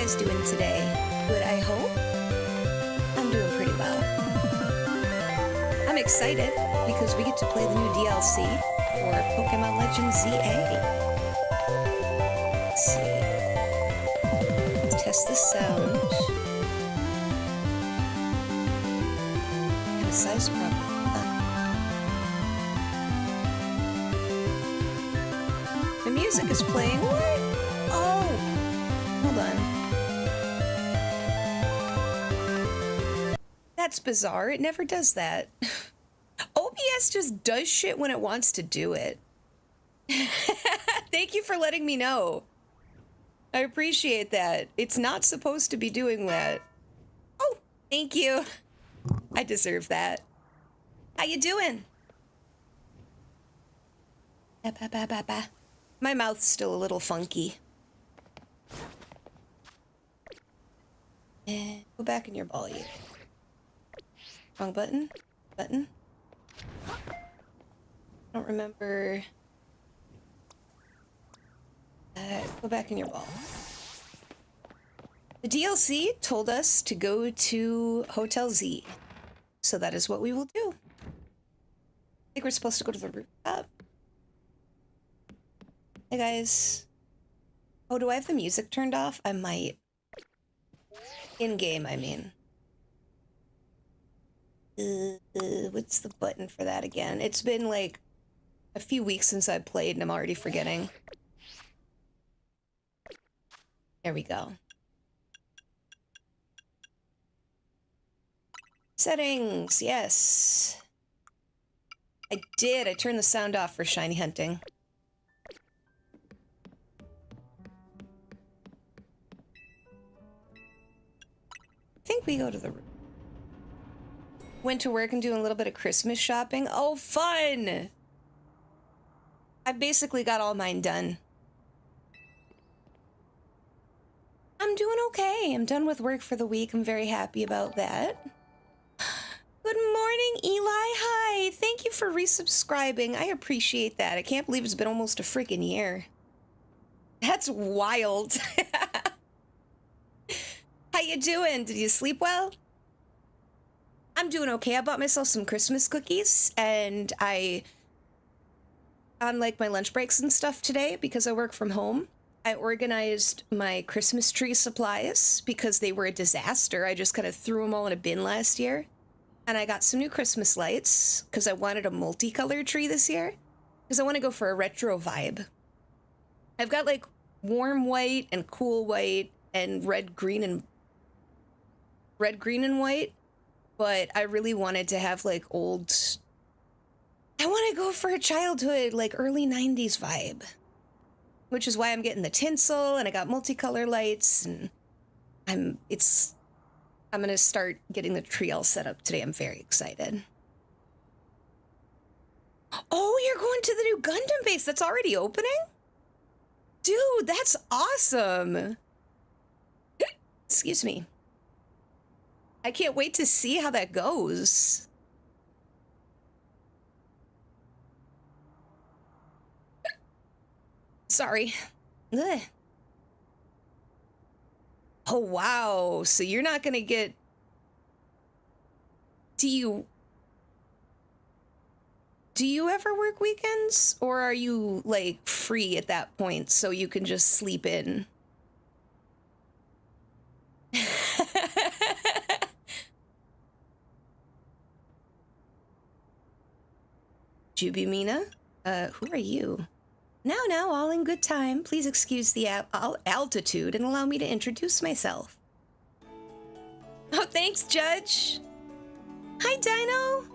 guys doing today? Good, I hope? I'm doing pretty well. I'm excited because we get to play the new DLC for Pokemon Legends ZA. Let's see. Let's test the sound. And the size problem. The music is playing. What? Oh! Hold on. That's bizarre. It never does that. OBS just does shit when it wants to do it. Thank you for letting me know. I appreciate that. It's not supposed to be doing that. Oh, thank you. I deserve that. How you doing? My mouth's still a little funky. Go back in your ball, you. Wrong button? Button? I don't remember. Go back in your ball. The DLC told us to go to Hotel Z. So that is what we will do. I think we're supposed to go to the rooftop. Hey guys. Oh, do I have the music turned off? I might. In-game, I mean. What's the button for that again? It's been like a few weeks since I played and I'm already forgetting. There we go. Settings, yes. I did. I turned the sound off for shiny hunting. I think we go to the room. Went to work and doing a little bit of Christmas shopping. Oh, fun! I basically got all mine done. I'm doing okay. I'm done with work for the week. I'm very happy about that. Good morning, Eli. Hi. Thank you for resubscribing. I appreciate that. I can't believe it's been almost a freaking year. That's wild. How you doing? Did you sleep well? I'm doing okay. I bought myself some Christmas cookies and on like my lunch breaks and stuff today, because I work from home, I organized my Christmas tree supplies because they were a disaster. I just kind of threw them all in a bin last year. And I got some new Christmas lights because I wanted a multicolored tree this year because I want to go for a retro vibe. I've got like warm white and cool white and red, green, and white. But I really wanted to have like old, I want to go for a childhood, like early 90s vibe, which is why I'm getting the tinsel and I got multicolor lights and I'm going to start getting the tree all set up today. I'm very excited. Oh, you're going to the new Gundam base that's already opening? Dude, that's awesome. Excuse me. I can't wait to see how that goes. Sorry. Ugh. Oh, wow. So you're not going to get... Do you ever work weekends? Or are you, like, free at that point so you can just sleep in? Jubimina? Who are you? Now, all in good time. Please excuse the altitude and allow me to introduce myself. Oh, thanks, Judge. Hi, Dino.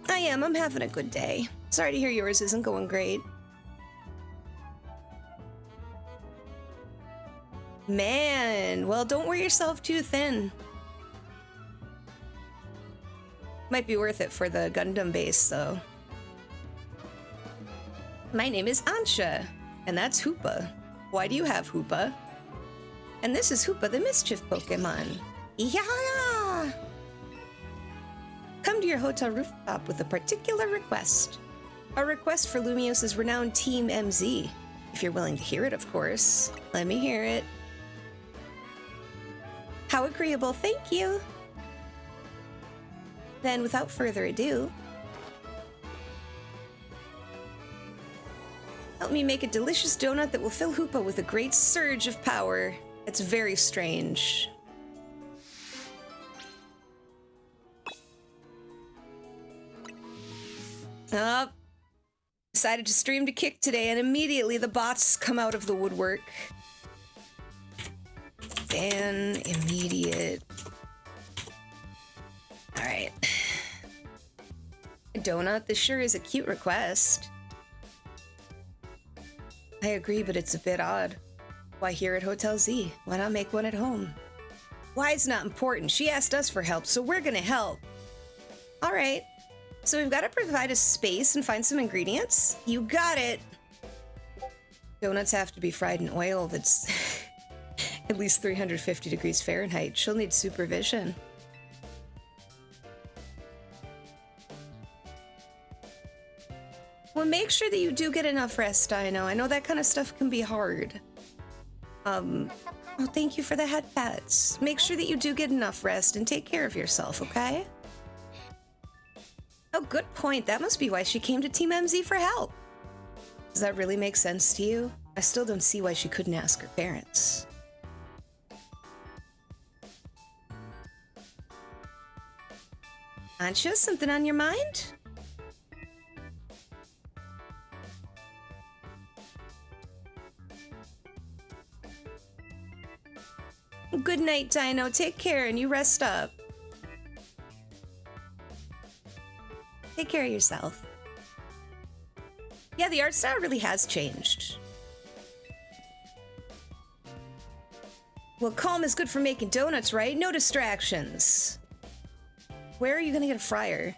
I'm having a good day. Sorry to hear yours isn't going great. Man, well, don't wear yourself too thin. Might be worth it for the Gundam base, though. My name is Ansha, and that's Hoopa. Why do you have Hoopa? And this is Hoopa, the Mischief Pokemon. Yeah! Come to your hotel rooftop with a particular request. A request for Lumios's renowned Team MZ. If you're willing to hear it, of course. Let me hear it. How agreeable, thank you. Then, without further ado, help me make a delicious donut that will fill Hoopa with a great surge of power. It's very strange. Oh, decided to stream to Kick today, and immediately the bots come out of the woodwork. Ban immediate. Alright. A donut? This sure is a cute request. I agree, but it's a bit odd. Why here at Hotel Z? Why not make one at home? Why is not important. She asked us for help, so we're gonna help. Alright. So we've got to provide a space and find some ingredients. You got it. Donuts have to be fried in oil that's at least 350 degrees Fahrenheit. She'll need supervision. Well, make sure that you do get enough rest, Dino. I know that kind of stuff can be hard. Oh, thank you for the head pats. Make sure that you do get enough rest and take care of yourself, okay? Oh, good point. That must be why she came to Team MZ for help. Does that really make sense to you? I still don't see why she couldn't ask her parents. Ancha, something on your mind? Good night, Dino. Take care and you rest up. Take care of yourself. Yeah, the art style really has changed. Well, calm is good for making donuts, right? No distractions. Where are you gonna get a fryer?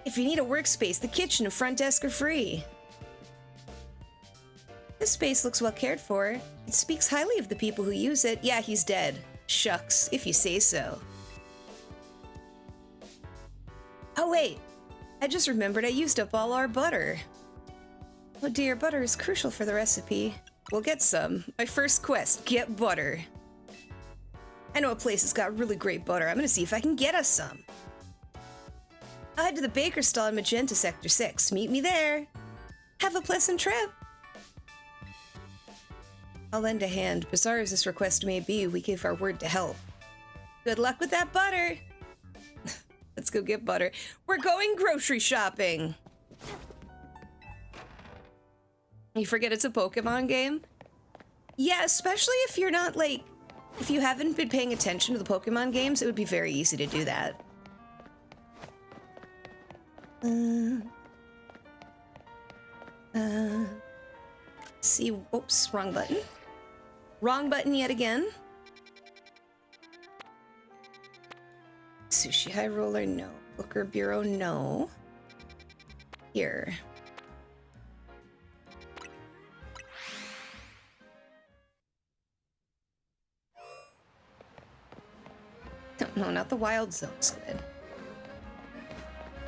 If you need a workspace, the kitchen and front desk are free. This space looks well cared for. It speaks highly of the people who use it. Yeah, he's dead. Shucks, if you say so. Oh, wait. I just remembered I used up all our butter. Oh dear, butter is crucial for the recipe. We'll get some. My first quest, get butter. I know a place that's got really great butter. I'm gonna see if I can get us some. I'll head to the baker stall in Magenta Sector 6. Meet me there. Have a pleasant trip. I'll lend a hand. Bizarre as this request may be, we gave our word to help. Good luck with that butter. Let's go get butter. We're going grocery shopping. You forget it's a Pokemon game? Yeah, especially if you're not like, if you haven't been paying attention to the Pokemon games, it would be very easy to do that. See, oops, wrong button. Wrong button yet again. Sushi High Roller, no. Booker Bureau, no. Here. No, not the Wild Zone Squid.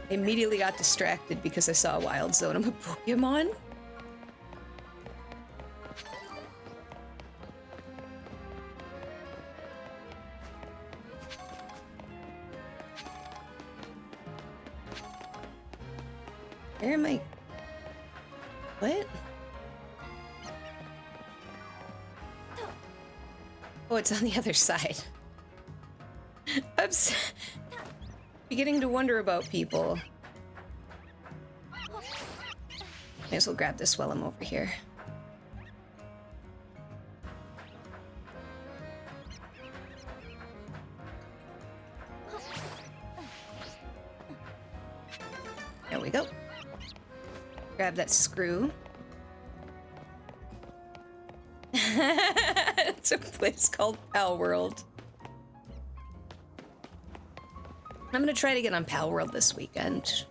I immediately got distracted because I saw a Wild Zone. I'm a Pokemon? Where am I? What? Oh, it's on the other side. I'm beginning to wonder about people. May as well grab this while I'm over here. There we go. Grab that screw. It's a place called Pal World. I'm gonna try to get on Pal World this weekend.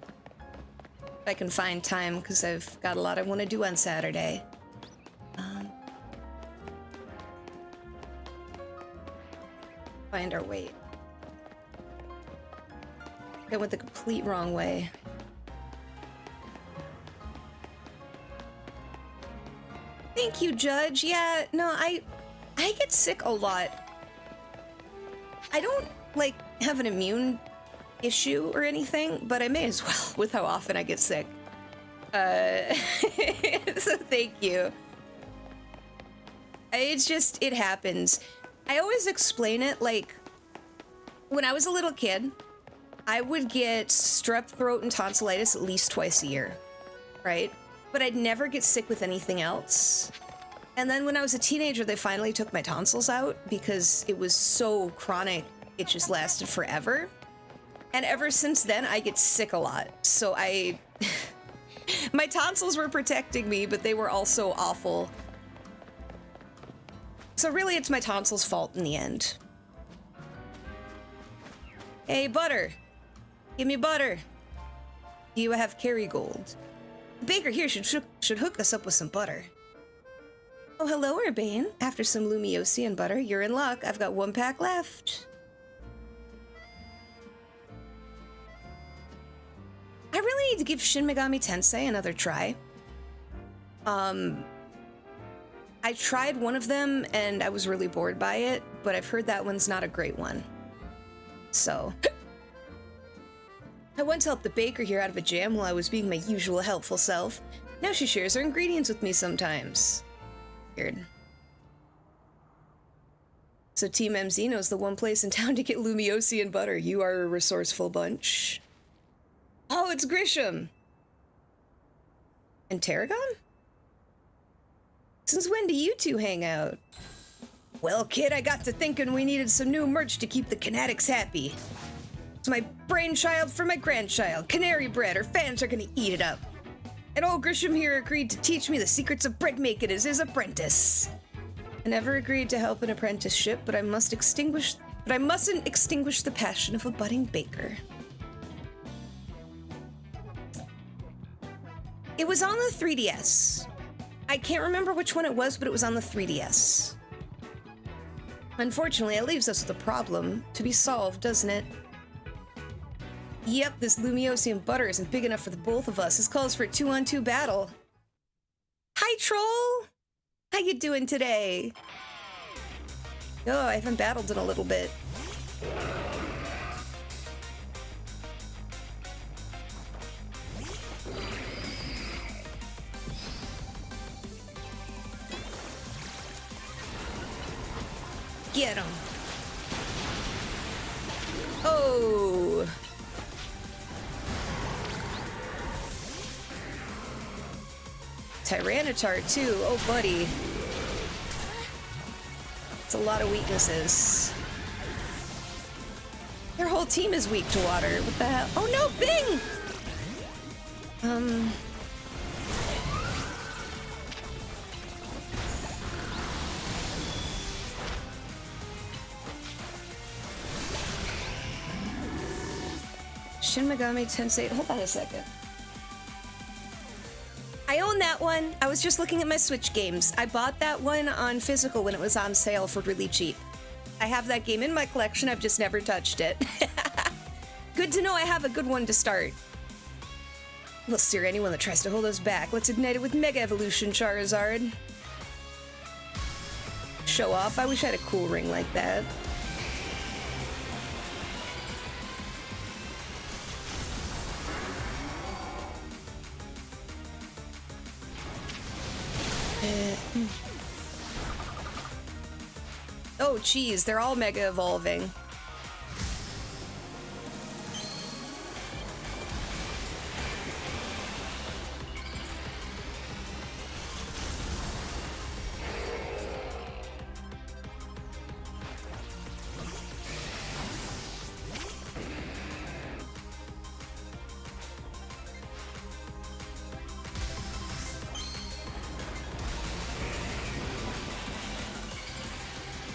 If I can find time, because I've got a lot I want to do on Saturday. Find our way. I went the complete wrong way. Thank you, Judge. Yeah, no, I get sick a lot. I don't, like, have an immune issue or anything, but I may as well with how often I get sick. So thank you. It's just, it happens. I always explain it like, when I was a little kid, I would get strep throat and tonsillitis at least twice a year, right? But I'd never get sick with anything else. And then when I was a teenager, they finally took my tonsils out because it was so chronic, it just lasted forever. And ever since then, I get sick a lot. So my tonsils were protecting me, but they were also awful. So really, it's my tonsils' fault in the end. Hey, butter. Give me butter. Do you have Kerrygold? The baker here should hook us up with some butter. Oh, hello, Urbane. After some Lumiosi and butter, you're in luck. I've got 1 pack left. I really need to give Shin Megami Tensei another try. I tried one of them and I was really bored by it, but I've heard that one's not a great one. So I once helped the baker here out of a jam while I was being my usual helpful self. Now she shares her ingredients with me sometimes. Weird. So Team MZ knows the one place in town to get Lumiosi and butter. You are a resourceful bunch. Oh, it's Grisham. And Tarragon? Since when do you two hang out? Well, kid, I got to thinking we needed some new merch to keep the Kinetics happy. It's my brainchild for my grandchild, Canary Bread. Her fans are gonna eat it up. And old Grisham here agreed to teach me the secrets of bread making as his apprentice. I never agreed to help an apprenticeship, but I mustn't extinguish the passion of a budding baker. It was on the 3DS. I can't remember which one it was, but it was on the 3DS. Unfortunately, it leaves us with a problem to be solved, doesn't it? Yep, this Lumiosi and butter isn't big enough for the both of us. This calls for a 2-on-2 battle. Hi, Troll! How you doing today? Oh, I haven't battled in a little bit. Get him. Oh. Tyranitar too. Oh, buddy. It's a lot of weaknesses. Your whole team is weak to water. What the hell? Oh no, Bing! Shin Megami Tensei. Hold on a second. I own that one. I was just looking at my Switch games. I bought that one on physical when it was on sale for really cheap. I have that game in my collection. I've just never touched it. Good to know I have a good one to start. We'll steer anyone that tries to hold us back. Let's ignite it with Mega Evolution, Charizard. Show off. I wish I had a cool ring like that. Oh, geez, they're all mega evolving.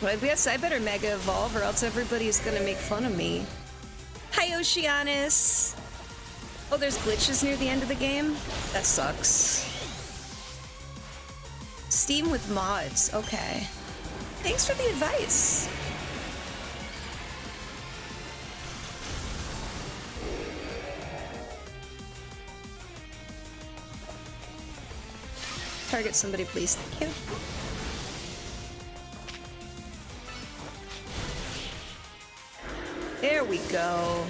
Well, I guess I better Mega Evolve or else everybody's gonna make fun of me. Hi, Oceanus! Oh, there's glitches near the end of the game? That sucks. Steam with mods, okay. Thanks for the advice. Target somebody, please. Thank you. There we go.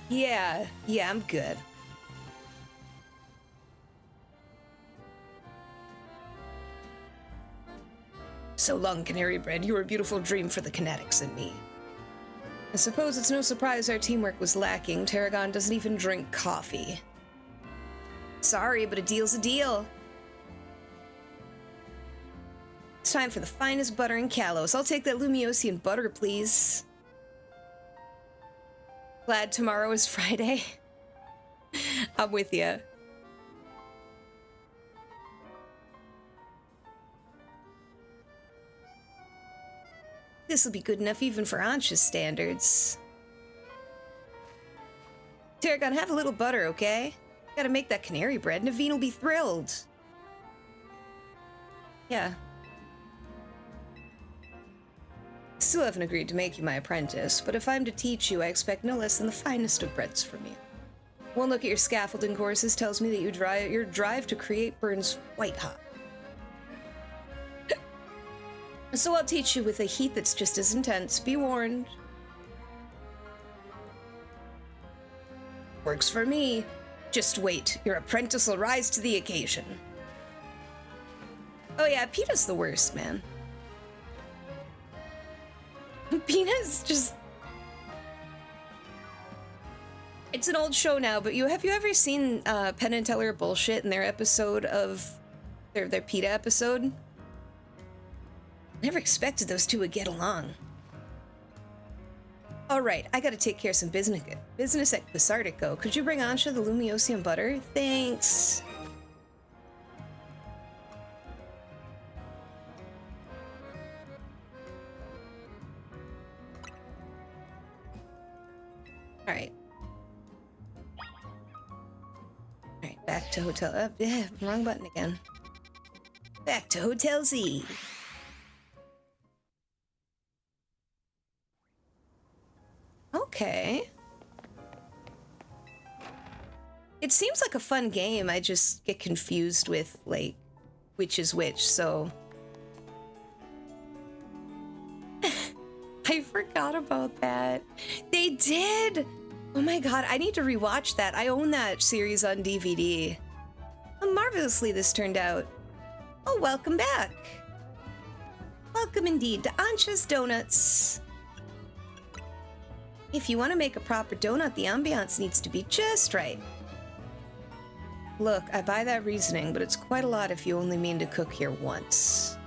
Yeah, I'm good. So long, Canary Bread. You were a beautiful dream for the kinetics and me. I suppose it's no surprise our teamwork was lacking. Tarragon doesn't even drink coffee. Sorry, but a deal's a deal. It's time for the finest butter in Kalos. I'll take that Lumiosian butter, please. Glad tomorrow is Friday. I'm with ya. This'll be good enough even for Ansha's standards. Tarragon, have a little butter, okay? Gotta make that canary bread. Naveen will be thrilled. Yeah. Still haven't agreed to make you my apprentice, but if I'm to teach you, I expect no less than the finest of breads from you. One look at your scaffolding courses tells me that your drive to create burns white hot. So I'll teach you with a heat that's just as intense. Be warned. Works for me. Just wait. Your apprentice will rise to the occasion. Oh yeah, Peta's the worst, man. Peta's just... It's an old show now, but have you ever seen Penn and Teller bullshit in their episode of... their Peta episode? Never expected those two would get along. Alright, I gotta take care of some business at Basardico. Could you bring Ansha the Lumiosium butter? Thanks. Alright. Alright, back to Hotel... yeah, wrong button again. Back to Hotel Z. Okay. It seems like a fun game. I just get confused with, like, which is which, so... I forgot about that. They did! Oh my god, I need to rewatch that. I own that series on DVD. How marvelously this turned out. Oh, welcome back. Welcome indeed to Ansha's Donuts. If you want to make a proper donut, the ambiance needs to be just right. Look, I buy that reasoning, but it's quite a lot if you only mean to cook here once.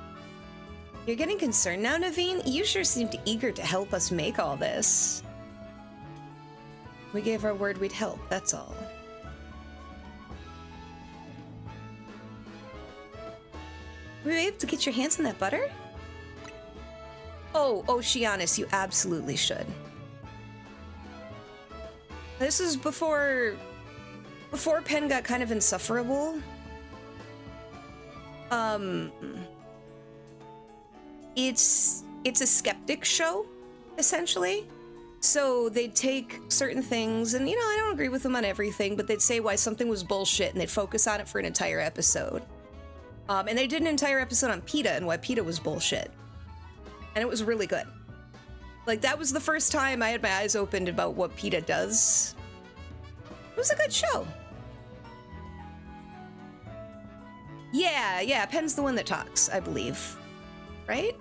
You're getting concerned now, Naveen? You sure seemed eager to help us make all this. We gave our word we'd help, that's all. Were you able to get your hands on that butter? Oh, Oceanus, you absolutely should. This is before Penn got kind of insufferable. It's a skeptic show, essentially. So they'd take certain things, and I don't agree with them on everything, but they'd say why something was bullshit, and they'd focus on it for an entire episode. And they did an entire episode on PETA and why PETA was bullshit. And it was really good. Like, that was the first time I had my eyes opened about what PETA does. It was a good show. Yeah, Penn's the one that talks, I believe. Right?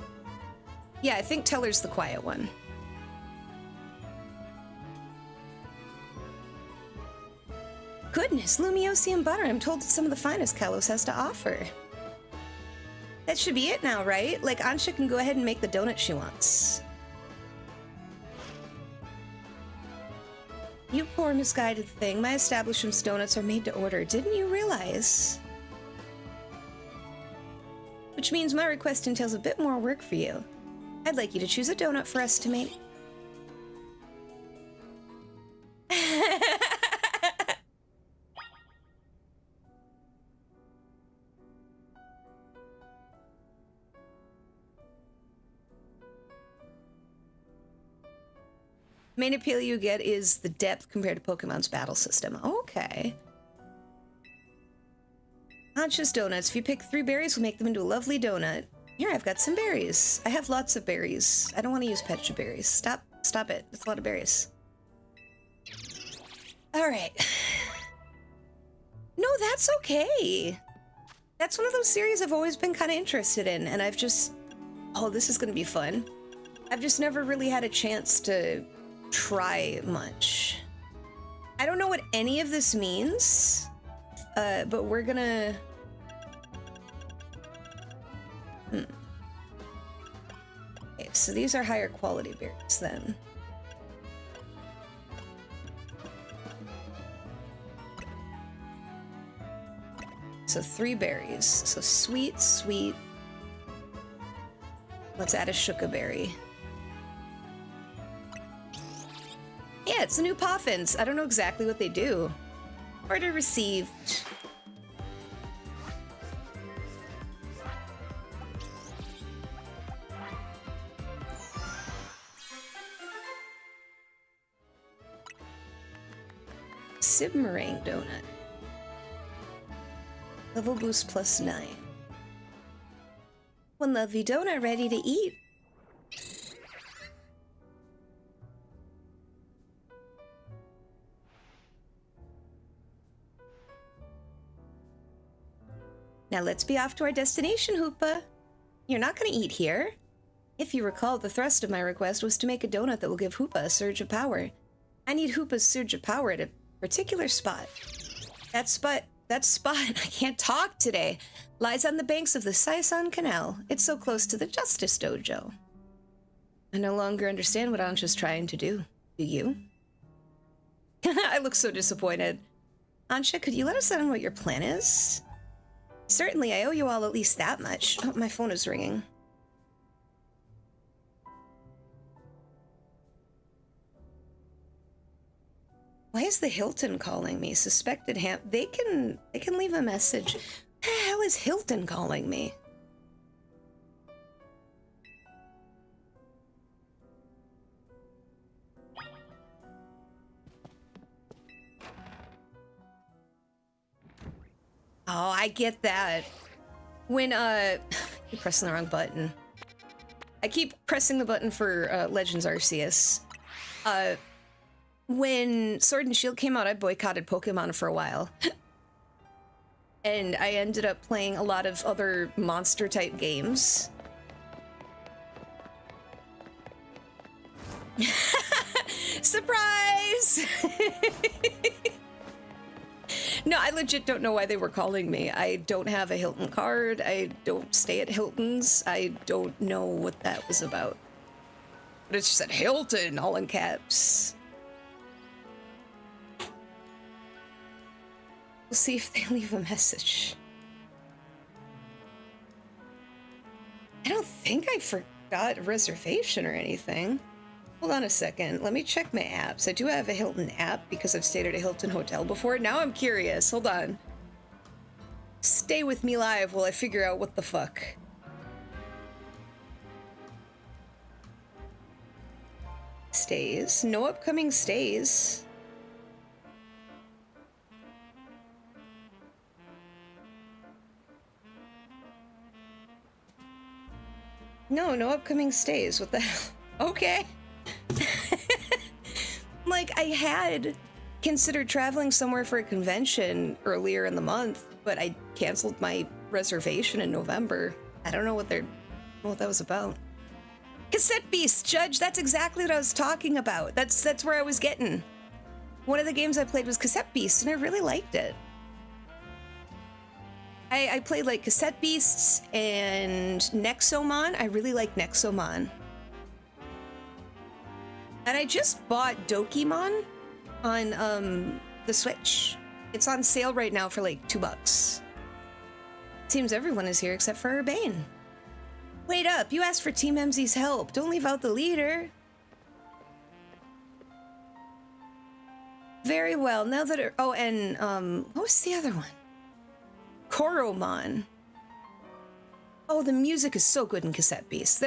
Yeah, I think Teller's the quiet one. Goodness, Lumiosium butter. I'm told it's some of the finest Kalos has to offer. That should be it now, right? Like, Ansha can go ahead and make the donut she wants. You poor misguided thing. My establishment's donuts are made to order. Didn't you realize? Which means my request entails a bit more work for you. I'd like you to choose a donut for us to make. Main appeal you get is the depth compared to Pokemon's battle system. Okay. Ancha's donuts. If you pick 3 berries, we'll make them into a lovely donut. Here, I've got some berries. I have lots of berries. I don't want to use Pecha berries. Stop it. That's a lot of berries. All right. No, that's okay. That's one of those series I've always been kind of interested in, and I've just... Oh, this is going to be fun. I've just never really had a chance to try much. I don't know what any of this means, but we're gonna... Okay, so these are higher quality berries then. So 3 berries. So sweet, sweet. Let's add a Shuka berry. Yeah, it's the new Poffins. I don't know exactly what they do. Order received. Sibmarang donut. Level boost +9. One lovely donut ready to eat. Now let's be off to our destination, Hoopa. You're not going to eat here. If you recall, the thrust of my request was to make a donut that will give Hoopa a surge of power. I need Hoopa's surge of power at a particular spot. That spot, I can't talk today, lies on the banks of the Saisan Canal. It's so close to the Justice Dojo. I no longer understand what Ancha's trying to do. Do you? I look so disappointed. Ancha, could you let us know what your plan is? Certainly, I owe you all at least that much. Oh, my phone is ringing. Why is the Hilton calling me? Suspected they can leave a message. The hell is Hilton calling me? Oh, I get that. When, I keep pressing the wrong button. I keep pressing the button for, Legends Arceus. When Sword and Shield came out, I boycotted Pokemon for a while. And I ended up playing a lot of other monster-type games. Surprise! No, I legit don't know why they were calling me. I don't have a Hilton card. I don't stay at Hilton's. I don't know what that was about. But it just said Hilton, all in caps. We'll see if they leave a message. I don't think I forgot a reservation or anything. Hold on a second. Let me check my apps. I do have a Hilton app because I've stayed at a Hilton hotel before. Now I'm curious. Hold on. Stay with me live while I figure out what the fuck. Stays. No upcoming stays. No upcoming stays. What the hell? Okay. Like, I had considered traveling somewhere for a convention earlier in the month, but I canceled my reservation in November. I don't know what that was about. Cassette Beast, Judge, that's exactly what I was talking about. That's where I was getting. One of the games I played was Cassette Beast, and I really liked it. I played like Cassette Beasts and Nexomon. I really like Nexomon. And I just bought Dokimon on the Switch. It's on sale right now for like $2. Seems everyone is here except for Urbane. Wait up, you asked for Team MZ's help. Don't leave out the leader. Very well, now that oh, and what was the other one? Koromon. Oh, the music is so good in Cassette Beast.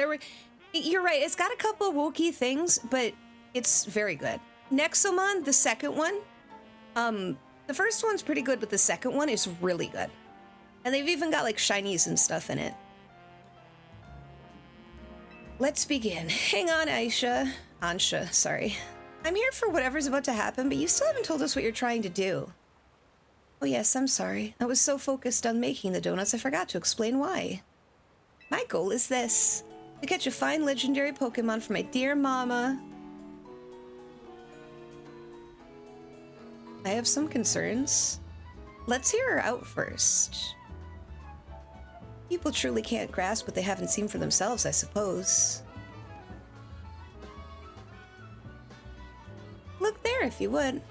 You're right, it's got a couple of wokey things, but It's very good. Nexomon, the second one, the first one's pretty good, but the second one is really good. And they've even got like shinies and stuff in it. Let's begin. Hang on, Ansha, sorry. I'm here for whatever's about to happen, but you still haven't told us what you're trying to do. Oh yes, I'm sorry. I was so focused on making the donuts I forgot to explain why. My goal is this: to catch a fine legendary Pokemon for my dear mama. I have some concerns. Let's hear her out first. People truly can't grasp what they haven't seen for themselves, I suppose. Look there if you would.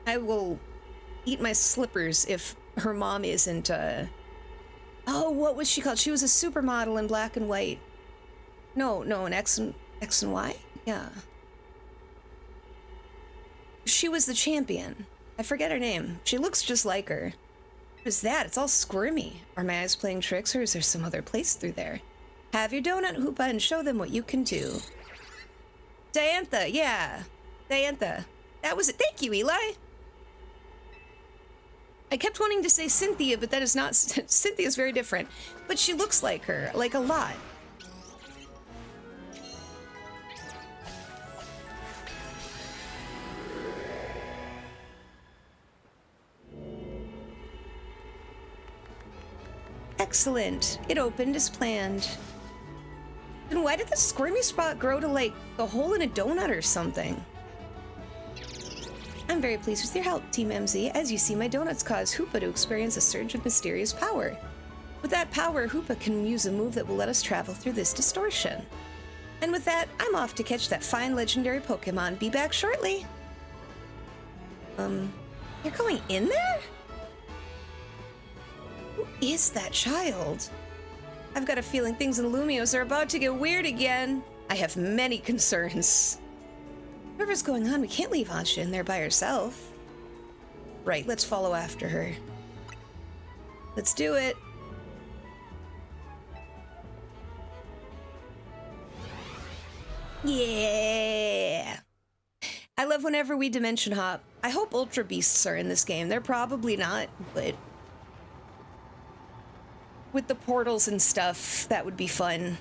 I will eat my slippers if her mom isn't, Oh, what was she called? She was a supermodel in black and white. No, an X and Y? Yeah. She was the champion. I forget her name. She looks just like her. What is that? It's all squirmy. Are my eyes playing tricks, or is there some other place through there? Have your donut, Hoopa, and show them what you can do. Diantha, yeah. Diantha. That was it. Thank you, Eli. I kept wanting to say Cynthia, but that is not... Cynthia's very different. But she looks like her, like a lot. Excellent. It opened as planned. Then why did the squirmy spot grow to, like, the hole in a donut or something? I'm very pleased with your help, Team MZ. As you see, my donuts cause Hoopa to experience a surge of mysterious power. With that power, Hoopa can use a move that will let us travel through this distortion. And with that, I'm off to catch that fine legendary Pokemon. Be back shortly. You're going in there? Who is that child? I've got a feeling things in Lumios are about to get weird again. I have many concerns. Whatever's going on, we can't leave Ansha in there by herself. Right, let's follow after her. Let's do it. Yeah! I love whenever we dimension hop. I hope Ultra Beasts are in this game. They're probably not, but... with the portals and stuff, that would be fun.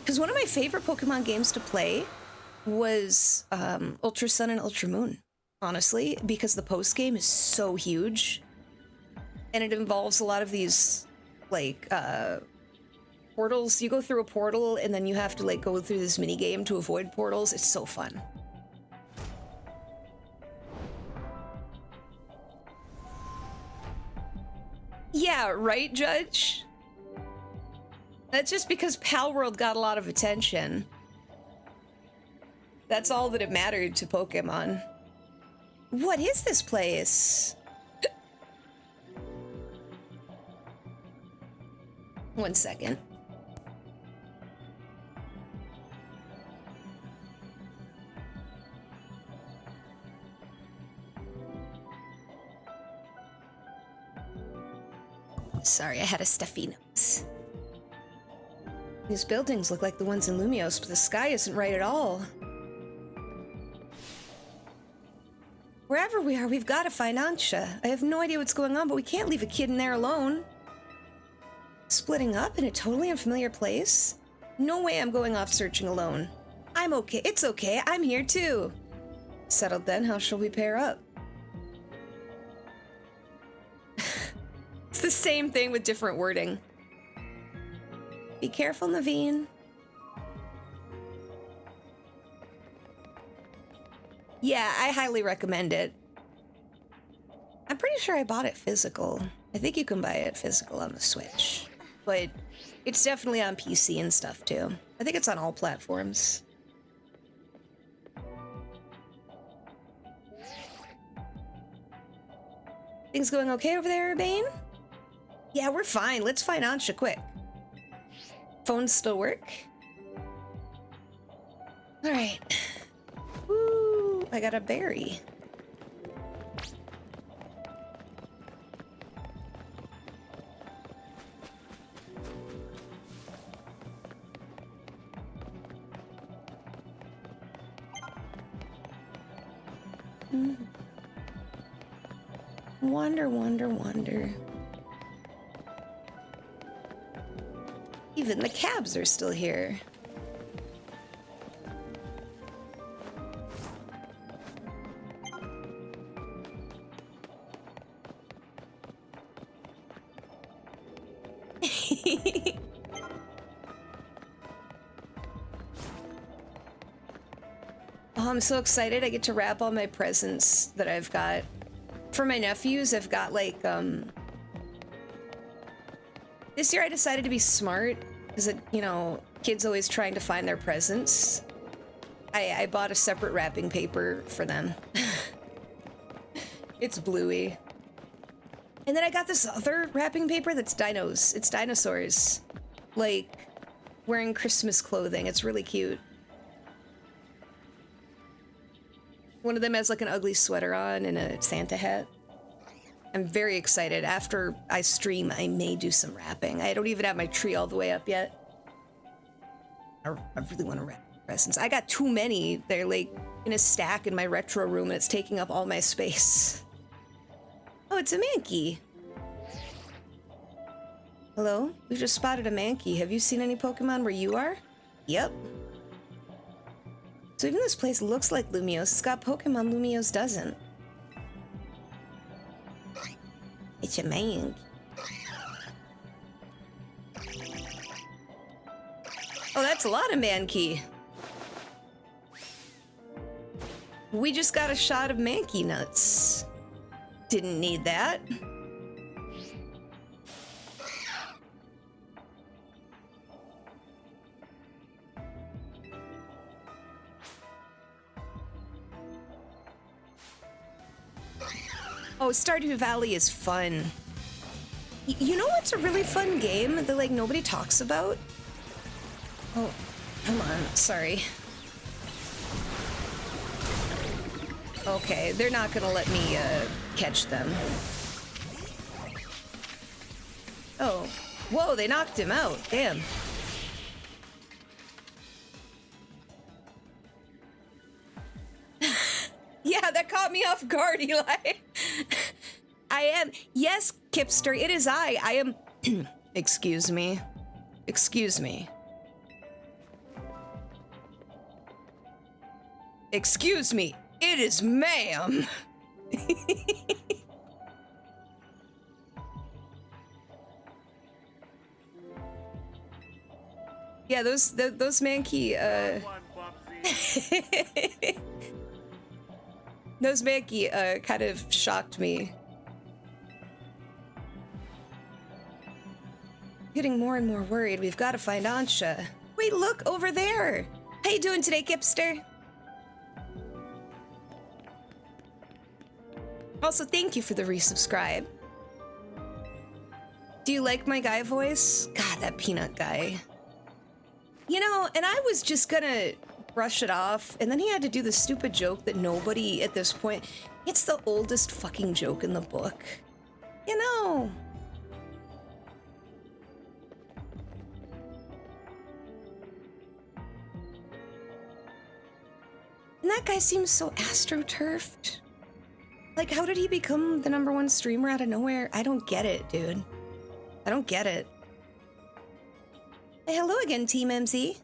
Because one of my favorite Pokemon games to play was Ultra Sun and Ultra Moon, honestly, because the post-game is so huge. And it involves a lot of these, like, portals. You go through a portal, and then you have to, like, go through this mini-game to avoid portals. It's so fun. Yeah, right, Judge? That's just because Palworld got a lot of attention. That's all that it mattered to Pokemon. What is this place? One second. Sorry, I had a stuffy nose. These buildings look like the ones in Lumios, but the sky isn't right at all. Wherever we are, we've got to find Ansha. I have no idea what's going on, but we can't leave a kid in there alone. Splitting up in a totally unfamiliar place? No way I'm going off searching alone. I'm okay. It's okay. I'm here too. Settled then, how shall we pair up? It's the same thing with different wording. Be careful, Naveen. Yeah, I highly recommend it. I'm pretty sure I bought it physical. I think you can buy it physical on the Switch. But it's definitely on PC and stuff too. I think it's on all platforms. Things going okay over there, Bane? Yeah, we're fine. Let's find Ansha quick. Phones still work? Alright. Woo! I got a berry. Wonder, wonder, wonder. Even the cabs are still here. Oh, I'm so excited. I get to wrap all my presents that I've got. For my nephews, I've got like, this year I decided to be smart, because, you know, kids always trying to find their presents. I bought a separate wrapping paper for them. It's bluey. And then I got this other wrapping paper that's dinos. It's dinosaurs. Like, wearing Christmas clothing. It's really cute. One of them has like an ugly sweater on and a Santa hat. I'm very excited. After I stream, I may do some wrapping. I don't even have my tree all the way up yet. I really want to wrap presents. I got too many. They're like in a stack in my retro room and it's taking up all my space. Oh, it's a Mankey. Hello? We've just spotted a Mankey. Have you seen any Pokemon where you are? Yep. So even this place looks like Lumiose. It's got Pokemon Lumiose doesn't. It's a Mankey. Oh, that's a lot of Mankey. We just got a shot of Mankey nuts. Didn't need that. Oh, Stardew Valley is fun. You know what's a really fun game that, like, nobody talks about? Oh, come on. Sorry. Okay, they're not gonna let me, catch them. Oh. Whoa, they knocked him out. Damn. Yeah, that caught me off guard, Eli. I am. Yes, Kipster, it is I. I am. Excuse me. Excuse me. Excuse me. It is ma'am. Yeah, those Mankey, those Mankey, kind of shocked me. Getting more and more worried. We've got to find Ansha. Wait, look, over there. How you doing today, Kipster? Also, thank you for the resubscribe. Do you like my guy voice? God, that peanut guy. You know, and I was just gonna brush it off, and then he had to do the stupid joke that nobody at this point... It's the oldest fucking joke in the book. You know... And that guy seems so astroturfed. Like, how did he become the #1 streamer out of nowhere? I don't get it, dude. I don't get it. Hey, hello again, Team MZ.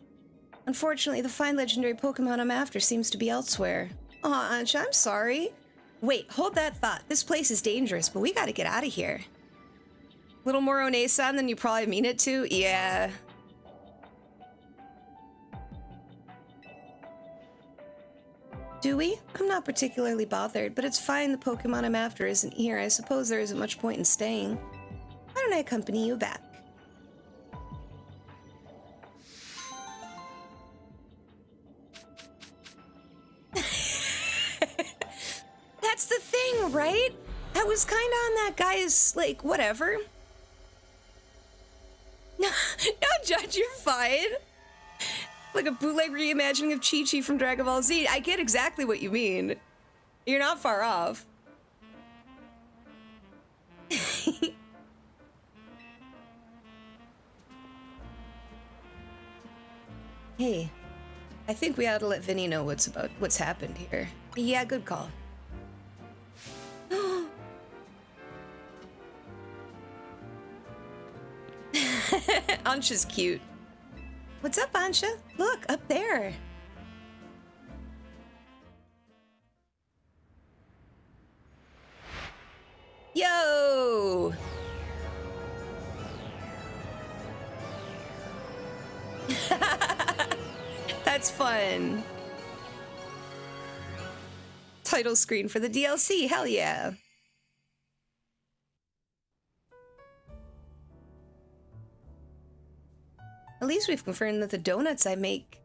Unfortunately, the fine legendary Pokemon I'm after seems to be elsewhere. Aw, Ansha, I'm sorry. Wait, hold that thought. This place is dangerous, but we gotta get out of here. Little more Onesan than you probably mean it to? Yeah. Do we? I'm not particularly bothered, but it's fine the Pokemon I'm after isn't here. I suppose there isn't much point in staying. Why don't I accompany you back? That's the thing, right? I was kind of on that guy's, like, whatever. No, don't judge, you're fine. Like a bootleg reimagining of Chi-Chi from Dragon Ball Z. I get exactly what you mean. You're not far off. Hey, I think we ought to let Vinny know what's happened here. Yeah, good call. Ansha's cute. What's up, Ansha? Look, up there. Yo! That's fun. Title screen for the DLC, hell yeah. At least we've confirmed that the donuts I make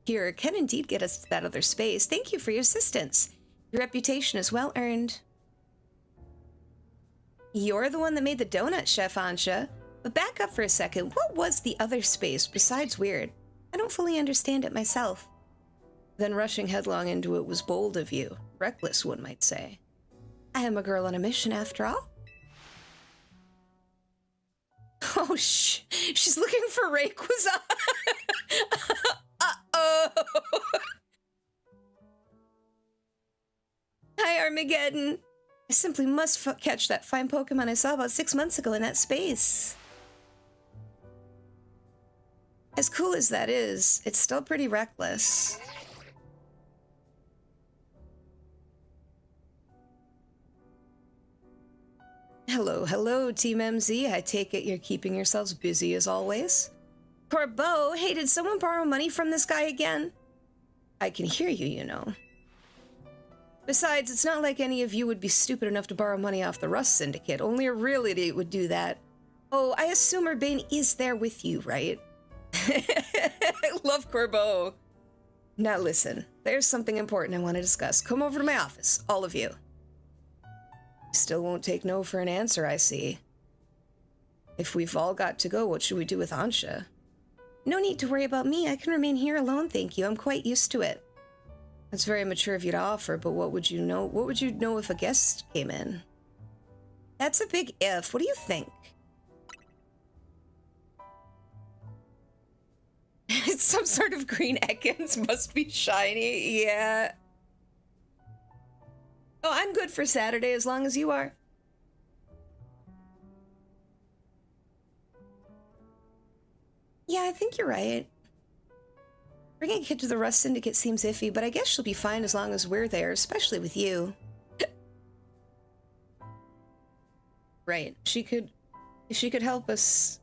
here can indeed get us to that other space. Thank you for your assistance. Your reputation is well earned. You're the one that made the donut, Chef Ansha. But back up for a second. What was the other space besides weird? I don't fully understand it myself. Then rushing headlong into it was bold of you. Reckless, one might say. I am a girl on a mission, after all. Oh, she's looking for Rayquaza. Uh-oh. Hi, Armageddon. I simply must catch that fine Pokemon I saw about 6 months ago in that space. As cool as that is, it's still pretty reckless. Hello, hello, Team MZ. I take it you're keeping yourselves busy as always. Corbeau, hey, did someone borrow money from this guy again? I can hear you, you know. Besides, it's not like any of you would be stupid enough to borrow money off the Rust Syndicate. Only a real idiot would do that. Oh, I assume Urbane is there with you, right? Love Corbeau. Now listen, there's something important I want to discuss. Come over to my office, all of you. Still won't take no for an answer, I see. If we've all got to go, what should we do with Ansha? No need to worry about me. I can remain here alone, thank you. I'm quite used to it. That's very mature of you to offer, but what would you know? What would you know if a guest came in? That's a big if. What do you think? It's some sort of green Ekans, must be shiny, yeah. Oh, I'm good for Saturday as long as you are. Yeah, I think you're right. Bringing a kid to the Rust Syndicate seems iffy, but I guess she'll be fine as long as we're there, especially with you. Right, if she could help us...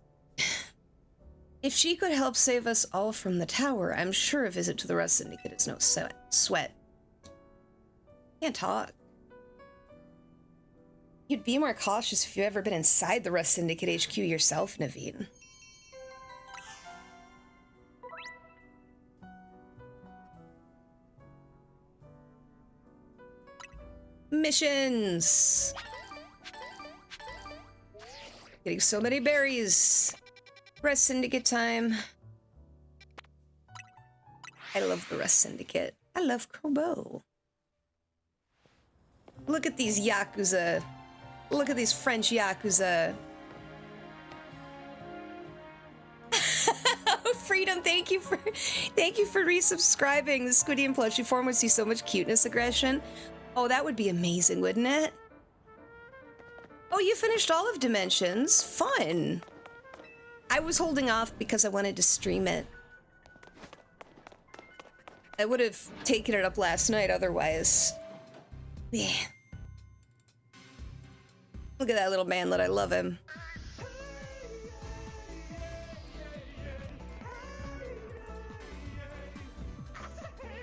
If she could help save us all from the tower, I'm sure a visit to the Rust Syndicate is no sweat. Can't talk. You'd be more cautious if you've ever been inside the Rust Syndicate HQ yourself, Naveen. Missions! Getting so many berries. Rust Syndicate time. I love the Rust Syndicate. I love Corbeau. Look at these Yakuza. Look at these French Yakuza. Freedom, thank you for resubscribing. The Squidian plushie form would see so much cuteness aggression. Oh, that would be amazing, wouldn't it? Oh, you finished all of Dimensions. Fun. I was holding off because I wanted to stream it. I would have taken it up last night otherwise. Yeah. Look at that little manlet, I love him.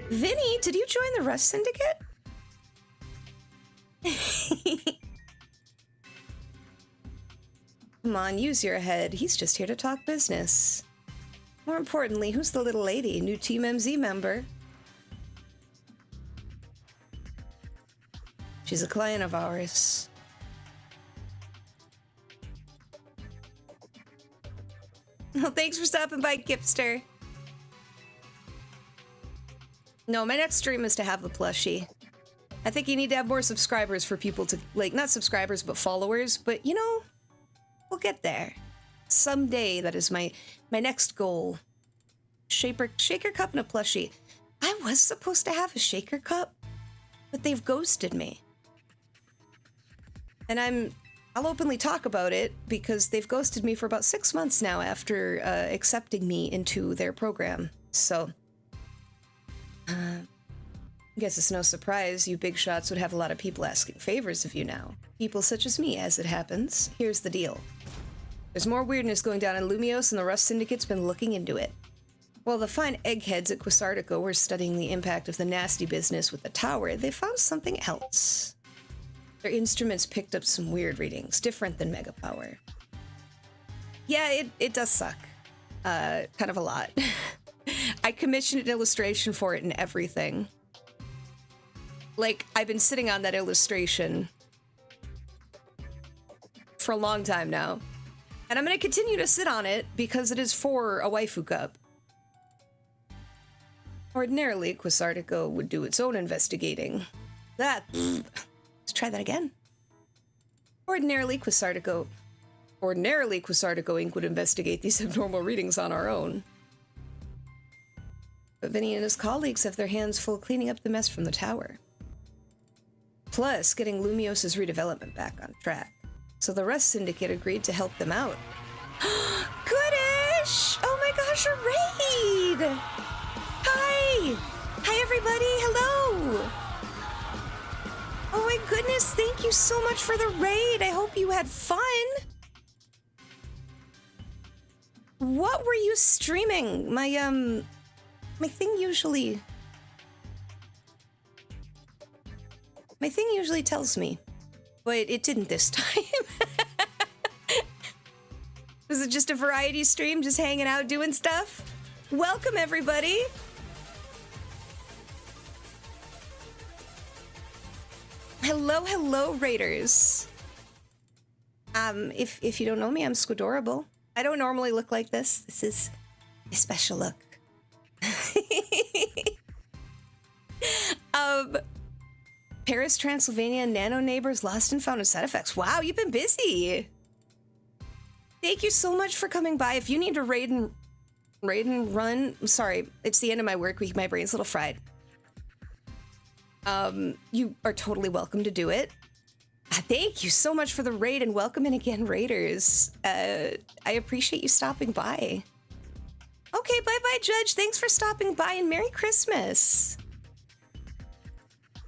Vinny, did you join the Rust Syndicate? Come on, use your head. He's just here to talk business. More importantly, who's the little lady? New Team MZ member. She's a client of ours. Well, thanks for stopping by, Kipster. No, my next stream is to have the plushie. I think you need to have more subscribers for people to, like, not subscribers, but followers. But, you know, we'll get there. Someday, that is my next goal. Shaker cup and a plushie. I was supposed to have a shaker cup, but they've ghosted me. And I'll openly talk about it because they've ghosted me for about 6 months now after accepting me into their program. So, I guess it's no surprise you big shots would have a lot of people asking favors of you now. People such as me, as it happens. Here's the deal. There's more weirdness going down in Lumios, and the Rust Syndicate's been looking into it. While the fine eggheads at Quasartico were studying the impact of the nasty business with the tower, they found something else. Their instruments picked up some weird readings, different than Mega Power. Yeah, it does suck. Kind of a lot. I commissioned an illustration for it and everything. Like, I've been sitting on that illustration for a long time now. And I'm going to continue to sit on it because it is for a waifu cup. Ordinarily, Quasartico would do its own investigating. Let's try that again. Ordinarily, Quasartico Inc. would investigate these abnormal readings on our own. But Vinny and his colleagues have their hands full cleaning up the mess from the tower. Plus, getting Lumios' redevelopment back on track. So the Rust Syndicate agreed to help them out. Goodish! Oh my gosh, a raid! Hi! Hi everybody, hello! Oh my goodness, thank you so much for the raid. I hope you had fun. What were you streaming? My thing usually tells me, but it didn't this time. Was it just a variety stream, just hanging out, doing stuff? Welcome, everybody. Hello, Raiders. If you don't know me, I'm Squidorable. I don't normally look like this. This is a special look. Paris, Transylvania, Nano Neighbors, Lost and Found, and Side Effects. Wow, you've been busy. Thank you so much for coming by. If you need to raid and run, I'm sorry, it's the end of my work week. My brain's a little fried. You are totally welcome to do it. Thank you so much for the raid and welcome in again, Raiders. I appreciate you stopping by. Okay, bye-bye, Judge. Thanks for stopping by and Merry Christmas.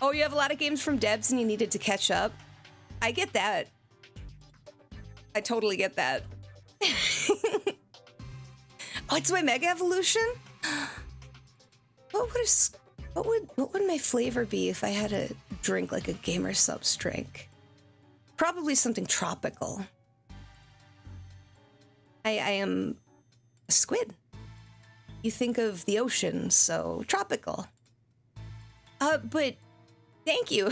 Oh, you have a lot of games from Debs and you needed to catch up. I get that. I totally get that. Oh, it's my Mega Evolution? What would my flavor be if I had a drink like a Gamer Subs drink? Probably something tropical. I am a squid. You think of the ocean, so tropical. But thank you.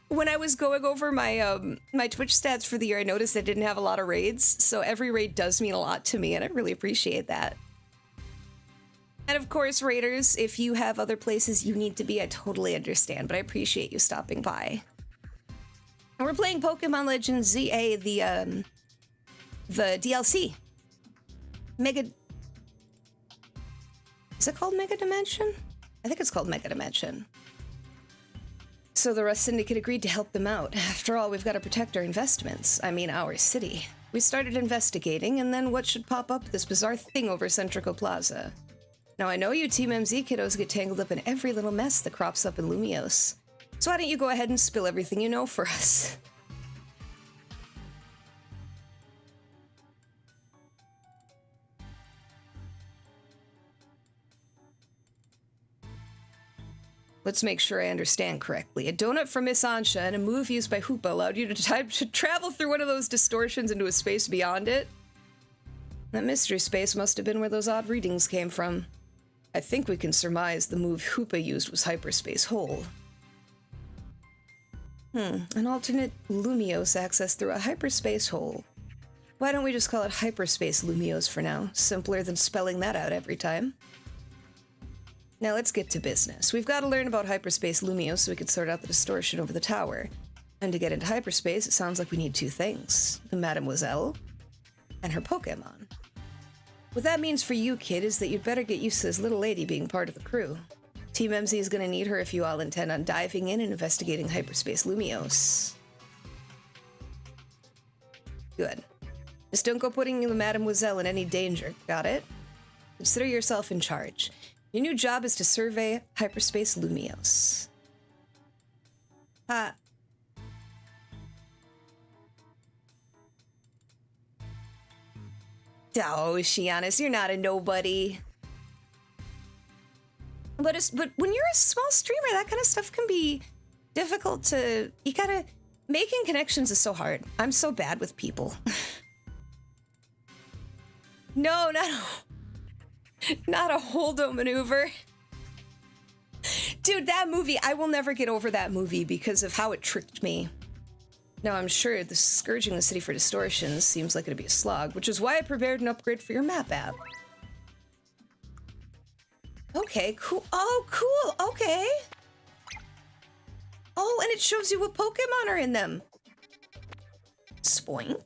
When I was going over my my Twitch stats for the year, I noticed I didn't have a lot of raids, so every raid does mean a lot to me, and I really appreciate that. And of course, Raiders, if you have other places you need to be, I totally understand, but I appreciate you stopping by. And we're playing Pokemon Legends ZA, the DLC. Is it called Mega Dimension? I think it's called Mega Dimension. So the Rust Syndicate agreed to help them out. After all, we've got to protect our investments. I mean, our city. We started investigating, and then what should pop up? This bizarre thing over Centrico Plaza. Now, I know you Team MZ kiddos get tangled up in every little mess that crops up in Lumios. So why don't you go ahead and spill everything you know for us? Let's make sure I understand correctly. A donut from Miss Ansha and a move used by Hoopa allowed you to travel through one of those distortions into a space beyond it? That mystery space must have been where those odd readings came from. I think we can surmise the move Hoopa used was Hyperspace Hole. An alternate Lumios access through a hyperspace hole. Why don't we just call it Hyperspace Lumios for now? Simpler than spelling that out every time. Now let's get to business. We've got to learn about Hyperspace Lumios so we can sort out the distortion over the tower. And to get into hyperspace, it sounds like we need two things. The Mademoiselle and her Pokemon. What that means for you, kid, is that you'd better get used to this little lady being part of the crew. Team MZ is going to need her if you all intend on diving in and investigating Hyperspace Lumios. Good. Just don't go putting the Mademoiselle in any danger, got it? Consider yourself in charge. Your new job is to survey hyperspace Lumios. Ha. Oh, Shianis, you're not a nobody. But when you're a small streamer, that kind of stuff can be difficult to... You gotta... Making connections is so hard. I'm so bad with people. No, not a Holdo maneuver. Dude, that movie, I will never get over that movie because of how it tricked me. Now, I'm sure the scourging the city for distortions seems like it'd be a slog, which is why I prepared an upgrade for your map app. Okay, cool. Oh, cool. Okay. Oh, and it shows you what Pokemon are in them. Spoink.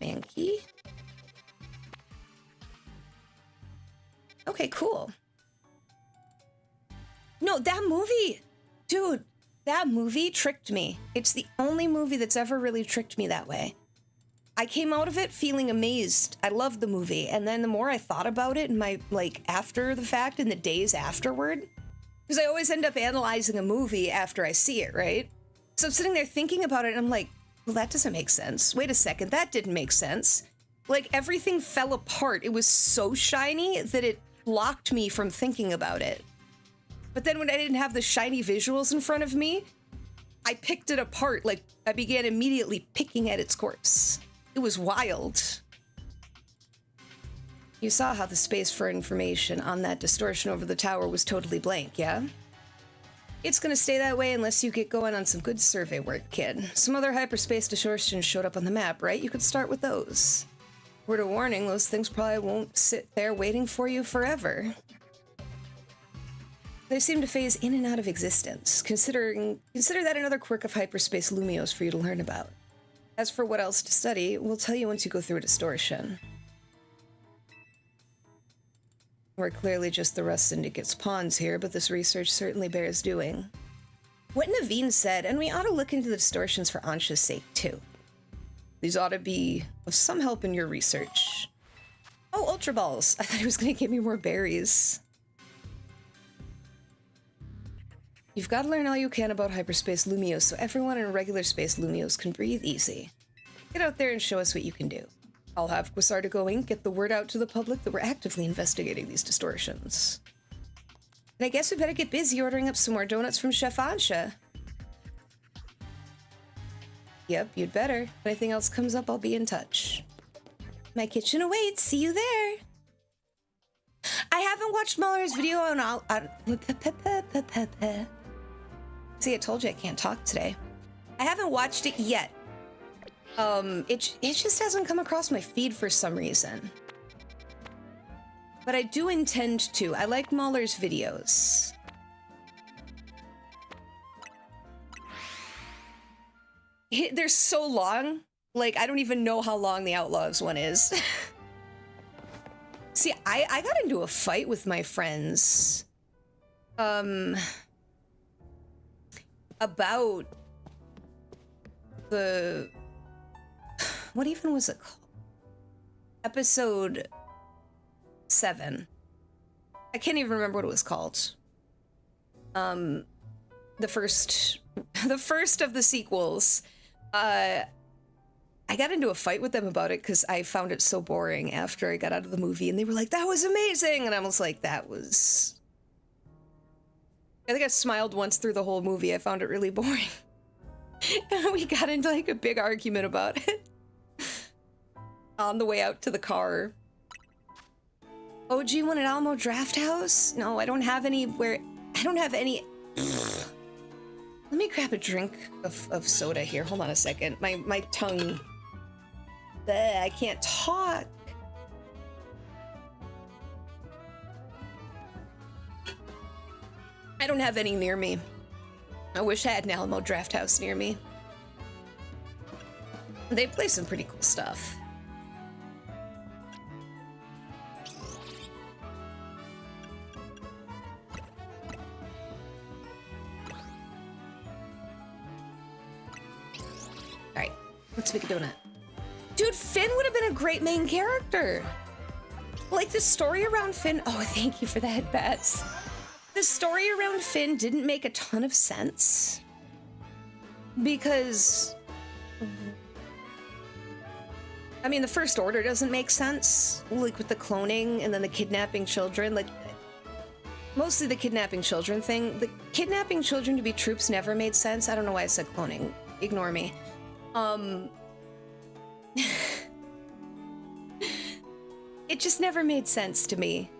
Mankey. Okay, cool. No, that movie, dude, that movie tricked me. It's the only movie that's ever really tricked me that way. I came out of it feeling amazed. I loved the movie. And then the more I thought about it in my, like, after the fact, in the days afterward, because I always end up analyzing a movie after I see it, right? So I'm sitting there thinking about it, and I'm like, well, that doesn't make sense. Wait a second, that didn't make sense. Like, everything fell apart. It was so shiny that it blocked me from thinking about it. But then when I didn't have the shiny visuals in front of me, I picked it apart. Like, I began immediately picking at its corpse. It was wild. You saw how the space for information on that distortion over the tower was totally blank, yeah? It's gonna stay that way unless you get going on some good survey work, kid. Some other hyperspace distortions showed up on the map, right? You could start with those. Word of warning, those things probably won't sit there waiting for you forever. They seem to phase in and out of existence. Consider that another quirk of hyperspace Lumios for you to learn about. As for what else to study, we'll tell you once you go through a distortion. We're clearly just the Rust Syndicate's pawns here, but this research certainly bears doing. What Naveen said, and we ought to look into the distortions for Ansha's sake, too. These ought to be of some help in your research. Oh, Ultra Balls! I thought he was going to give me more berries. You've got to learn all you can about hyperspace Lumios so everyone in regular space Lumios can breathe easy. Get out there and show us what you can do. I'll have Quasar Inc. get the word out to the public that we're actively investigating these distortions. And I guess we better get busy ordering up some more donuts from Chef Ansha. Yep, you'd better. If anything else comes up, I'll be in touch. My kitchen awaits. See you there. I haven't watched Mahler's video on all... See, I told you I can't talk today. I haven't watched it yet. It just hasn't come across my feed for some reason. But I do intend to. I like Mahler's videos. They're so long. Like, I don't even know how long the Outlaws one is. See, I got into a fight with my friends. About the... What even was it called? Episode 7. I can't even remember what it was called. The first of the sequels. I got into a fight with them about it because I found it so boring after I got out of the movie, and they were like, that was amazing! And I was like, that was... I think I smiled once through the whole movie. I found it really boring. And we got into like a big argument about it. On the way out to the car. OG one at Alamo Draft House? No, I don't have anywhere. I don't have any... Let me grab a drink of soda here. Hold on a second. My tongue... I can't talk. I don't have any near me. I wish I had an Alamo Draft House near me. They play some pretty cool stuff. All right, let's make a donut. Dude, Finn would have been a great main character. Like, the story around Finn... Oh, thank you for that, Bats. The story around Finn didn't make a ton of sense. Because... I mean, the First Order doesn't make sense. Like, with the cloning and then the kidnapping children. Like, mostly the kidnapping children thing. The kidnapping children to be troops never made sense. I don't know why I said cloning. Ignore me. It just never made sense to me.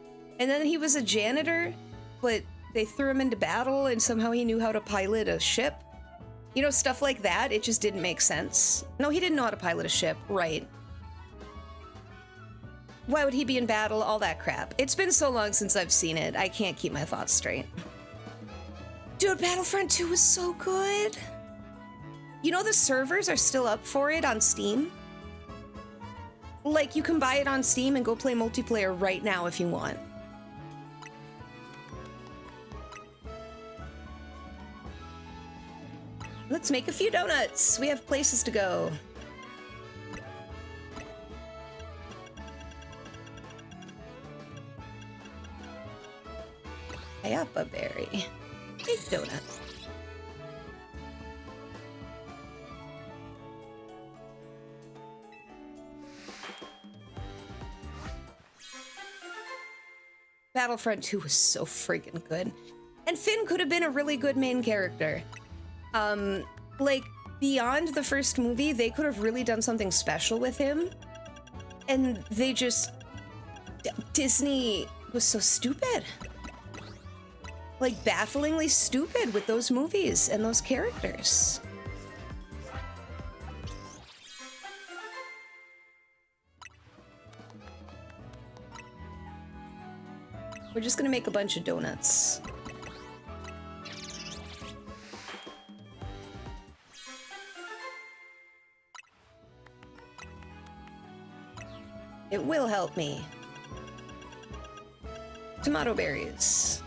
And then he was a janitor, but they threw him into battle and somehow he knew how to pilot a ship. You know, stuff like that, it just didn't make sense. No, he didn't know how to pilot a ship, right. Why would he be in battle? All that crap. It's been so long since I've seen it, I can't keep my thoughts straight. Dude, Battlefront 2 was so good. You know the servers are still up for it on Steam? Like, you can buy it on Steam and go play multiplayer right now if you want. Let's make a few donuts. We have places to go. Ayapa berry. Big donut. Battlefront 2 was so freaking good. And Finn could have been a really good main character. Like, beyond the first movie, they could have really done something special with him. And they just... Disney was so stupid. Like, bafflingly stupid with those movies and those characters. We're just gonna make a bunch of donuts. It will help me. Tomato berries.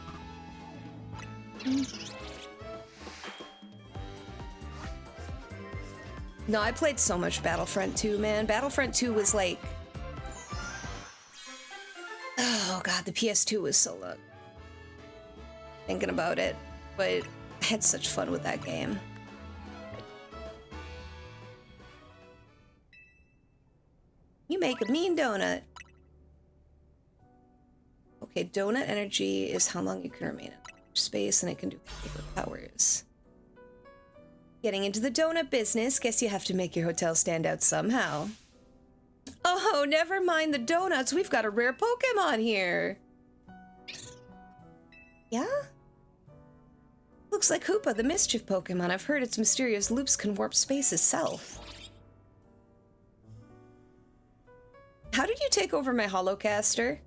No, I played so much Battlefront 2, man. Battlefront 2 was like... Oh god, the PS2 was so low. Thinking about it, but I had such fun with that game. You make a mean donut. Okay, donut energy is how long you can remain in space, and it can do powers. Getting into the donut business, guess you have to make your hotel stand out somehow. Oh, never mind the donuts, we've got a rare Pokemon here. Yeah? Looks like Hoopa, the Mischief Pokemon. I've heard its mysterious loops can warp space itself. How did you take over my Holocaster?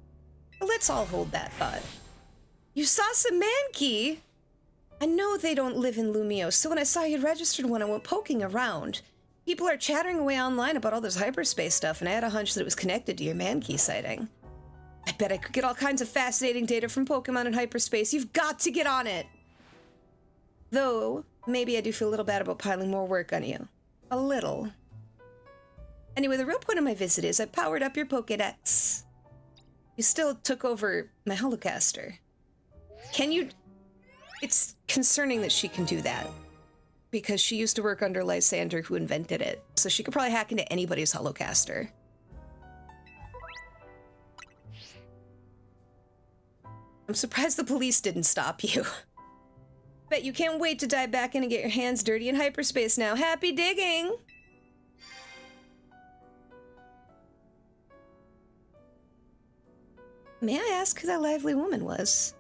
Well, let's all hold that thought. You saw some Mankey? I know they don't live in Lumiose, so when I saw you registered one, I went poking around. People are chattering away online about all this hyperspace stuff, and I had a hunch that it was connected to your Mankey sighting. I bet I could get all kinds of fascinating data from Pokemon in hyperspace. You've got to get on it! Though, maybe I do feel a little bad about piling more work on you. A little. Anyway, the real point of my visit is I powered up your Pokédex. You still took over my Holocaster. Can you... It's concerning that she can do that. Because she used to work under Lysander, who invented it. So she could probably hack into anybody's Holocaster. I'm surprised the police didn't stop you. Bet you can't wait to dive back in and get your hands dirty in hyperspace now. Happy digging! May I ask who that lively woman was?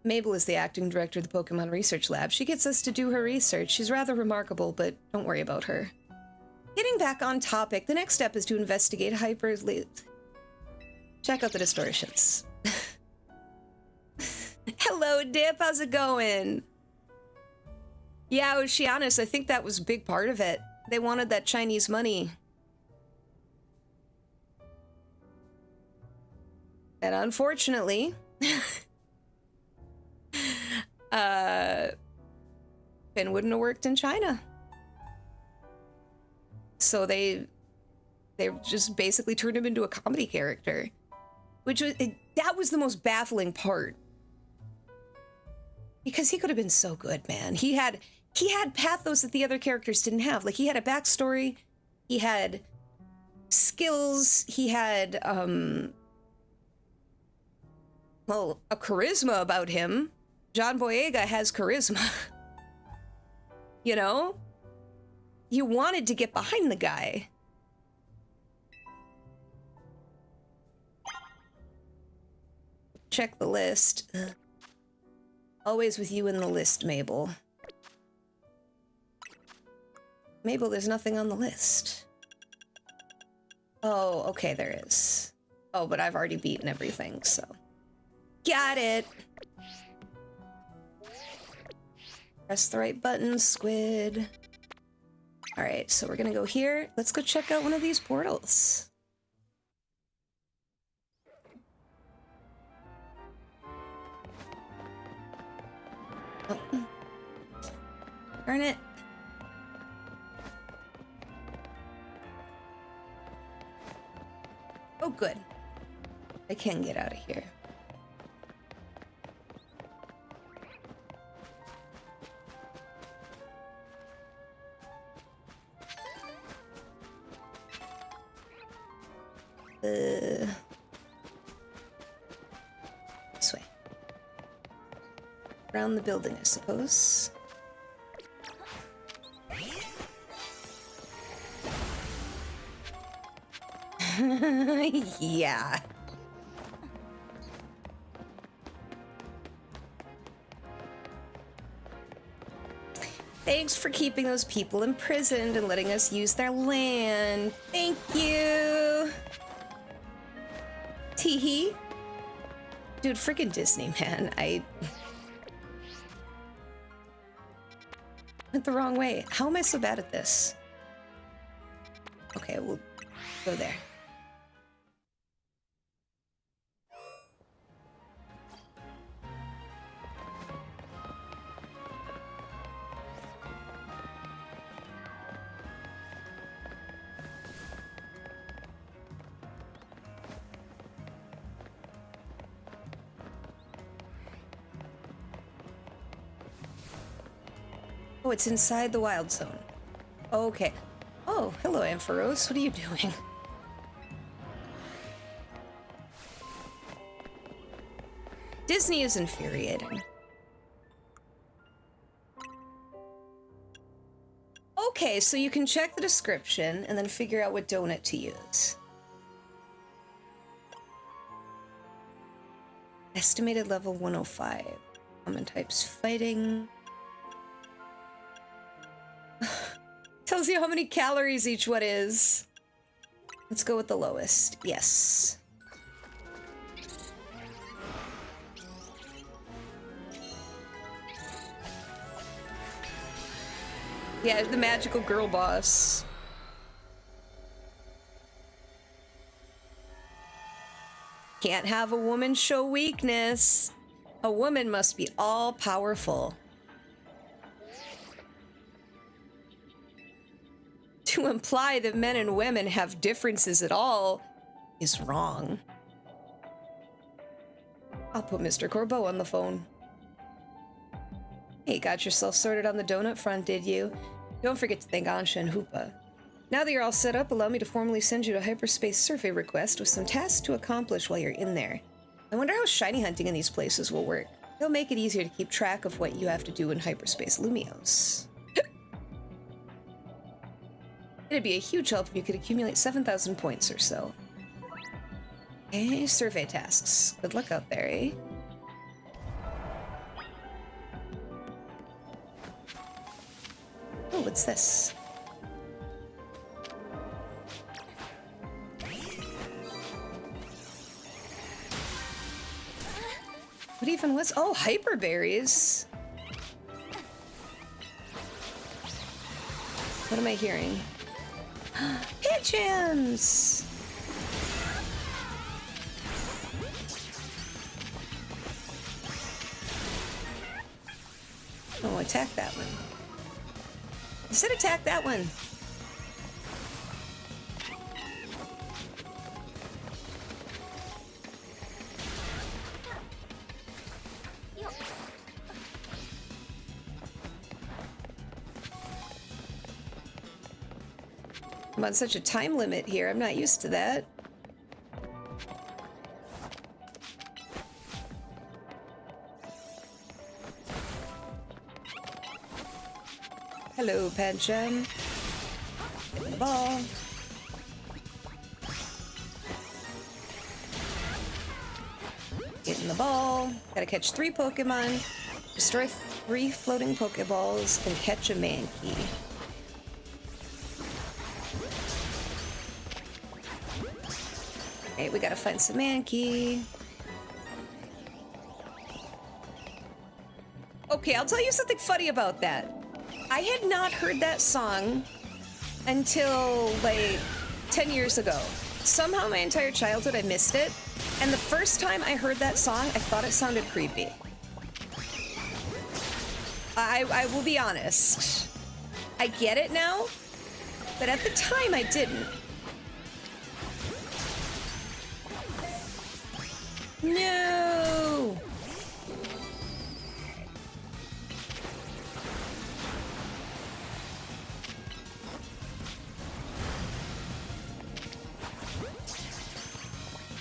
Mabel is the acting director of the Pokemon Research Lab. She gets us to do her research. She's rather remarkable, but don't worry about her. Getting back on topic, the next step is to investigate Check out the distortions. Hello, Dip. How's it going? Yeah, Oceanus, I think that was a big part of it. They wanted that Chinese money. And unfortunately, Finn wouldn't have worked in China. So they just basically turned him into a comedy character, which was that was the most baffling part, because he could have been so good, man. He had pathos that the other characters didn't have. Like, he had a backstory, he had skills, he had well, a charisma about him. John Boyega has charisma. You know? You wanted to get behind the guy. Check the list. Ugh. Always with you in the list, Mabel. Mabel, there's nothing on the list. Oh, okay, there is. Oh, but I've already beaten everything, so. Got it! Press the right button, squid. Alright, so we're gonna go here. Let's go check out one of these portals. Oh. Darn it. Oh, good. I can get out of here. This way. Around the building, I suppose. Yeah. Thanks for keeping those people imprisoned and letting us use their land. Thank you. Teehee. Dude, freaking Disney, man. I went the wrong way. How am I so bad at this? Okay, we'll go there. Oh, it's inside the wild zone. Okay. Oh, hello, Ampharos. What are you doing? Disney is infuriating. Okay, so you can check the description and then figure out what donut to use. Estimated level 105. Common types fighting. Tells you how many calories each one is. Let's go with the lowest. Yes. Yeah, the magical girl boss. Can't have a woman show weakness. A woman must be all-powerful. To imply that men and women have differences at all is wrong. I'll put Mr. Corbeau on the phone. Hey, got yourself sorted on the donut front, did you? Don't forget to thank Ansha and Hoopa. Now that you're all set up, allow me to formally send you a hyperspace survey request with some tasks to accomplish while you're in there. I wonder how shiny hunting in these places will work. They'll make it easier to keep track of what you have to do in hyperspace Lumios. It'd be a huge help if you could accumulate 7,000 points or so. Okay, survey tasks. Good luck out there, eh? Oh, what's this? What even was? Oh, hyperberries. What am I hearing? Pigeons! Oh, attack that one. I said attack that one. I'm on such a time limit here. I'm not used to that. Hello, Pancham. Get the ball. Get in the ball. Gotta catch 3 Pokemon. Destroy 3 floating Pokeballs and catch a Mankey. Okay, we gotta find some Mankey. Okay, I'll tell you something funny about that. I had not heard that song until like 10 years ago. Somehow my entire childhood I missed it, and the first time I heard that song, I thought it sounded creepy. I will be honest. I get it now, but at the time I didn't. No!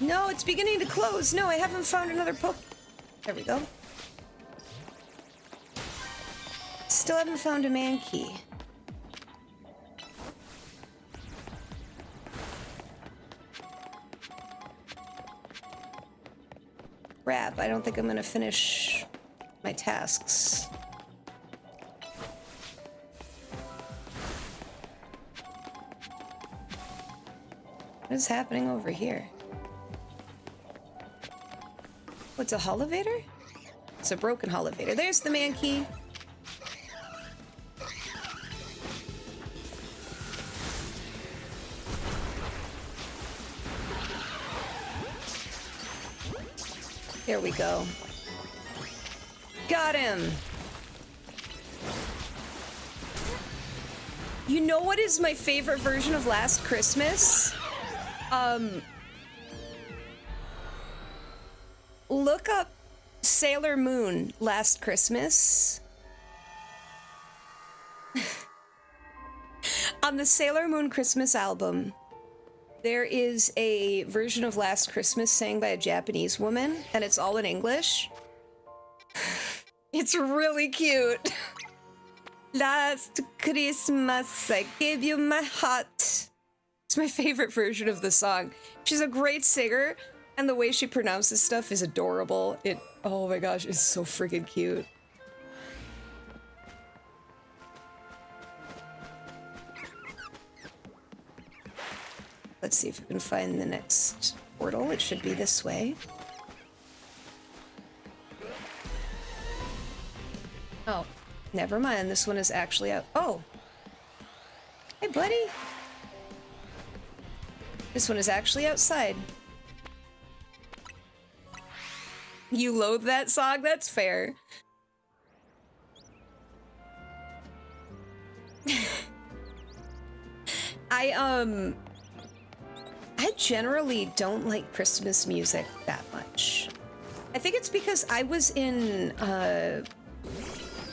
No, it's beginning to close. No, I haven't found another poke. There we go. Still haven't found a Mankey. Crap, I don't think I'm gonna finish my tasks. What is happening over here? What's a Holovator? It's a broken Holovator. There's the Mankey. There we go. Got him. You know what is my favorite version of Last Christmas? Look up Sailor Moon Last Christmas. On the Sailor Moon Christmas album, there is a version of Last Christmas sang by a Japanese woman, and it's all in English. It's really cute. Last Christmas, I gave you my heart. It's my favorite version of the song. She's a great singer, and the way she pronounces stuff is adorable. Oh my gosh, it's so freaking cute. Let's see if we can find the next portal. It should be this way. Oh, never mind. This one is actually out. Oh. Hey, buddy. This one is actually outside. You loathe that song? That's fair. I generally don't like Christmas music that much. I think it's because I was in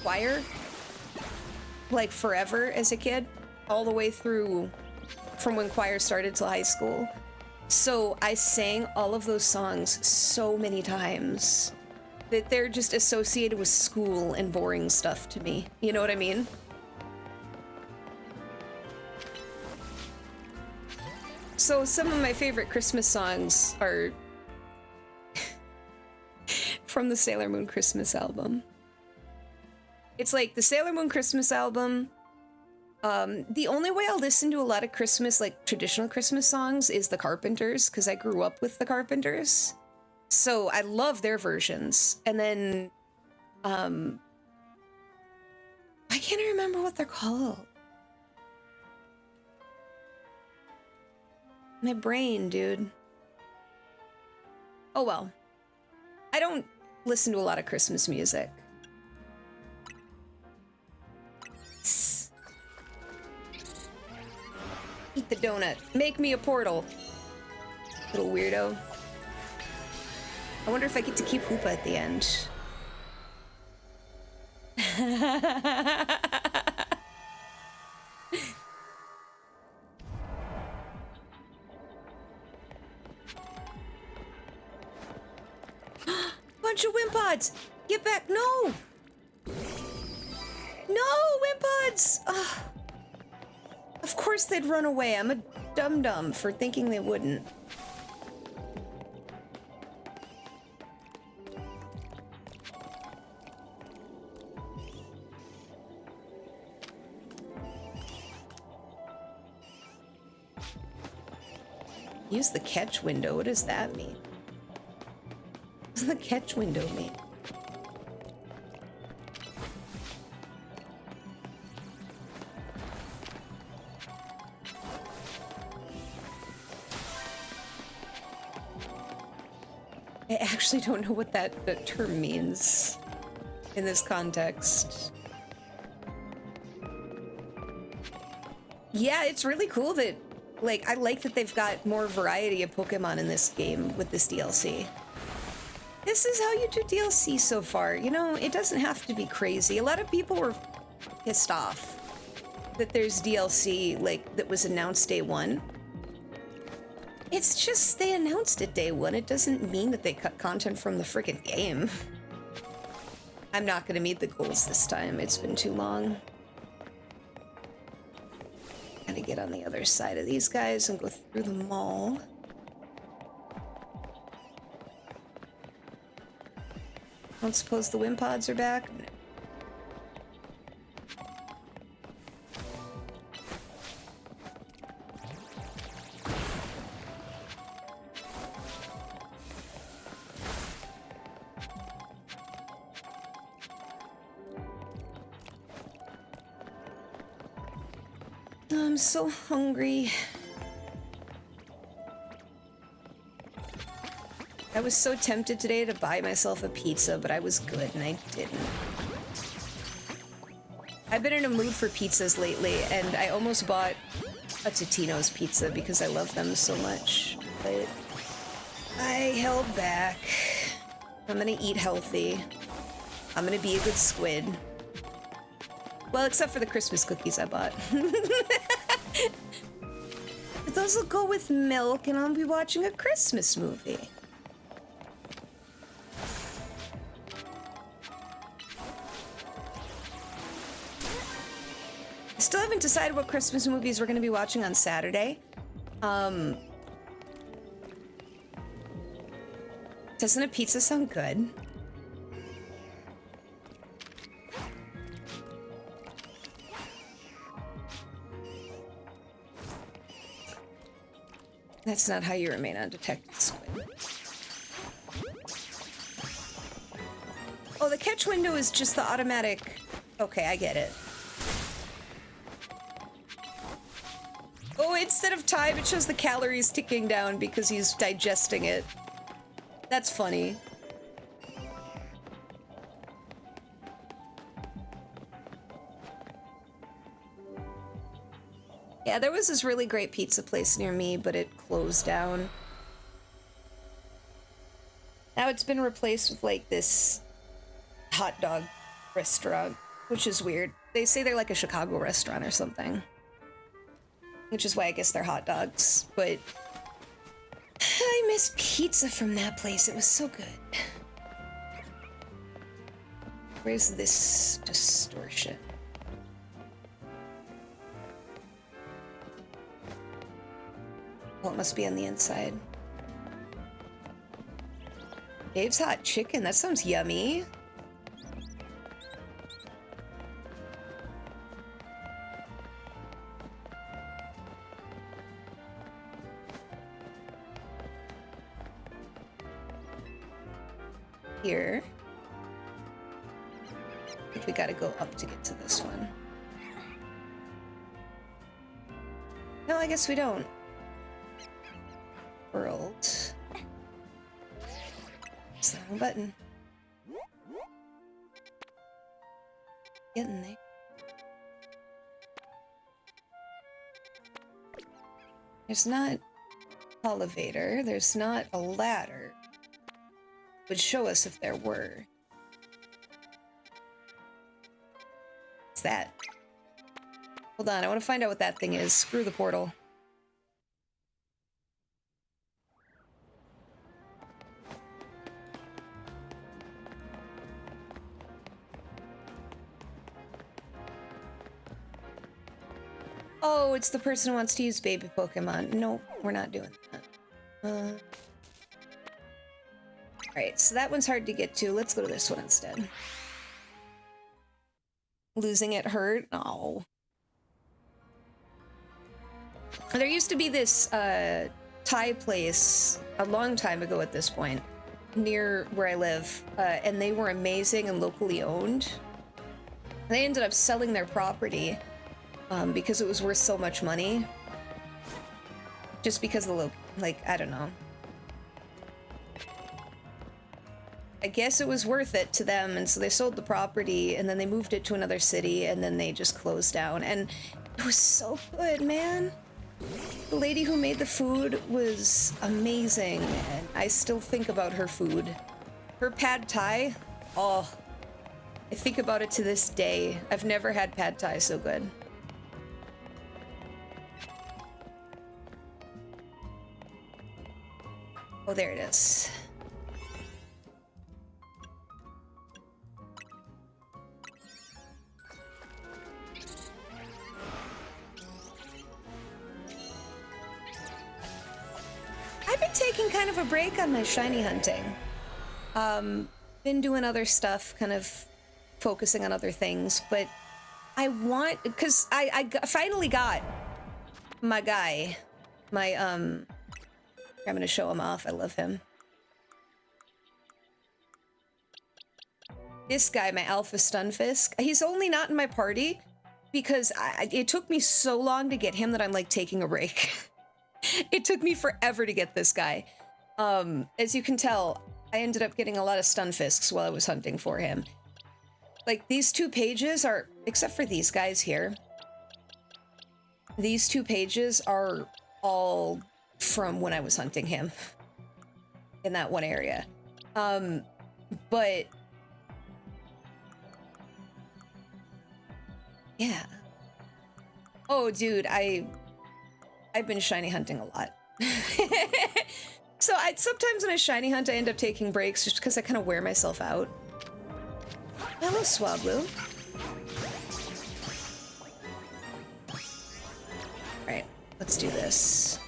choir like forever as a kid, all the way through from when choir started till high school. So I sang all of those songs so many times that they're just associated with school and boring stuff to me. You know what I mean? So some of my favorite Christmas songs are from the Sailor Moon Christmas album. It's like the Sailor Moon Christmas album. The only way I'll listen to a lot of Christmas, like traditional Christmas songs, is the Carpenters, because I grew up with the Carpenters. So I love their versions. And then, I can't remember what they're called. My brain, dude. Oh well. I don't listen to a lot of Christmas music. Eat the donut. Make me a portal. Little weirdo. I wonder if I get to keep Hoopa at the end. bunch of Wimpods! Get back! No! No, Wimpods! Ugh. Of course they'd run away. I'm a dum-dum for thinking they wouldn't. Use the catch window. What does that mean? What does the catch window mean? I actually don't know what that term means in this context. Yeah, it's really cool that, like, I like that they've got more variety of Pokemon in this game with this DLC. This is how you do DLC so far. You know, it doesn't have to be crazy. A lot of people were pissed off that there's DLC, like, that was announced day one. It's just they announced it day one. It doesn't mean that they cut content from the freaking game. I'm not gonna meet the goals this time. It's been too long. Gotta get on the other side of these guys and go through the mall. I don't suppose the Wimpods are back? No. I'm so hungry. I was so tempted today to buy myself a pizza, but I was good and I didn't. I've been in a mood for pizzas lately, and I almost bought a Totino's pizza because I love them so much, but I held back. I'm gonna eat healthy. I'm gonna be a good squid. Well, except for the Christmas cookies I bought. But those will go with milk, and I'll be watching a Christmas movie. I still haven't decided what Christmas movies we're going to be watching on Saturday. Doesn't a pizza sound good? That's not how you remain undetected, squid. Oh, the catch window is just the automatic... Okay, I get it. Oh, instead of time, it shows the calories ticking down because he's digesting it. That's funny. Yeah, there was this really great pizza place near me, but it closed down. Now it's been replaced with, like, this hot dog restaurant, which is weird. They say they're like a Chicago restaurant or something. Which is why I guess they're hot dogs, but... I miss pizza from that place. It was so good. Where's this distortion? Oh, it must be on the inside. Dave's hot chicken. That sounds yummy. Here. I think we gotta go up to get to this one. No, I guess we don't. World. It's the wrong button. Getting there. There's not elevator. There's not a ladder. Would show us if there were. What's that? Hold on, I want to find out what that thing is. Screw the portal. Oh, it's the person who wants to use baby Pokemon. No, we're not doing that. Alright, so that one's hard to get to. Let's go to this one instead. Losing it hurt? Oh. There used to be this Thai place a long time ago at this point, near where I live, and they were amazing and locally owned. They ended up selling their property because it was worth so much money. Just because of the I don't know. I guess it was worth it to them, and so they sold the property, and then they moved it to another city, and then they just closed down. And it was so good, man. The lady who made the food was amazing, and I still think about her food. Her pad thai, oh, I think about it to this day. I've never had pad thai so good. Oh, there it is. I've been taking kind of a break on my shiny hunting. Been doing other stuff, kind of focusing on other things, but I want, because I finally got my guy, my, I'm gonna show him off, I love him. This guy, my Alpha Stunfisk, he's only not in my party because it took me so long to get him that I'm like taking a break. It took me forever to get this guy. As you can tell, I ended up getting a lot of Stunfisks while I was hunting for him. Like, these 2 pages are, except for these guys here, these 2 pages are all from when I was hunting him in that one area. But yeah. Oh, dude, I've been shiny hunting a lot. So sometimes when I shiny hunt, I end up taking breaks just because I kind of wear myself out. Hello, Swablu. All right, let's do this.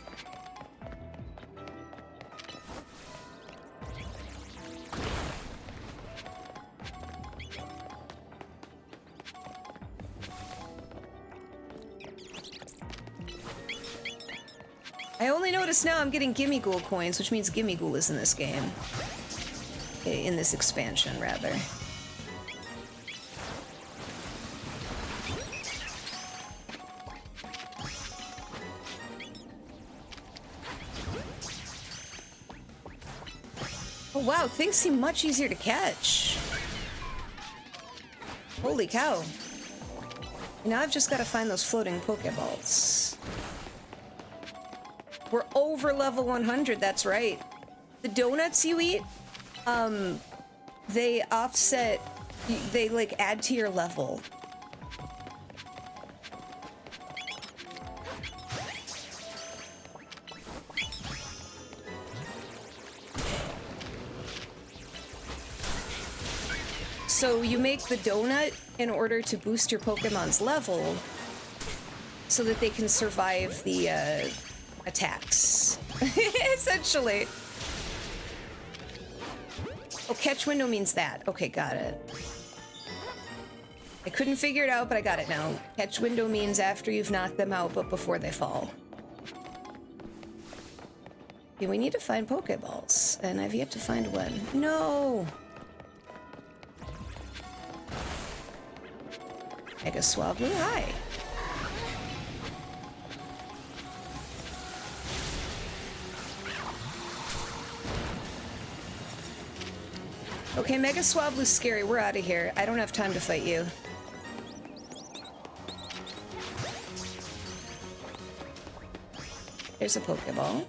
I only notice now I'm getting Gimmighoul coins, which means Gimmighoul is in this game. Okay, in this expansion, rather. Oh wow, things seem much easier to catch. Holy cow. Now I've just got to find those floating Pokeballs. We're over level 100, that's right. The donuts you eat, they offset, they like add to your level. So you make the donut in order to boost your Pokemon's level so that they can survive the attacks, essentially. Oh, catch window means that. Okay, got it. I couldn't figure it out, but I got it now. Catch window means after you've knocked them out, but before they fall. Okay, we need to find Pokeballs, and I've yet to find one. No! Mega Swablu, hi. Okay, Mega Swablu's scary. We're out of here. I don't have time to fight you. There's a Pokeball.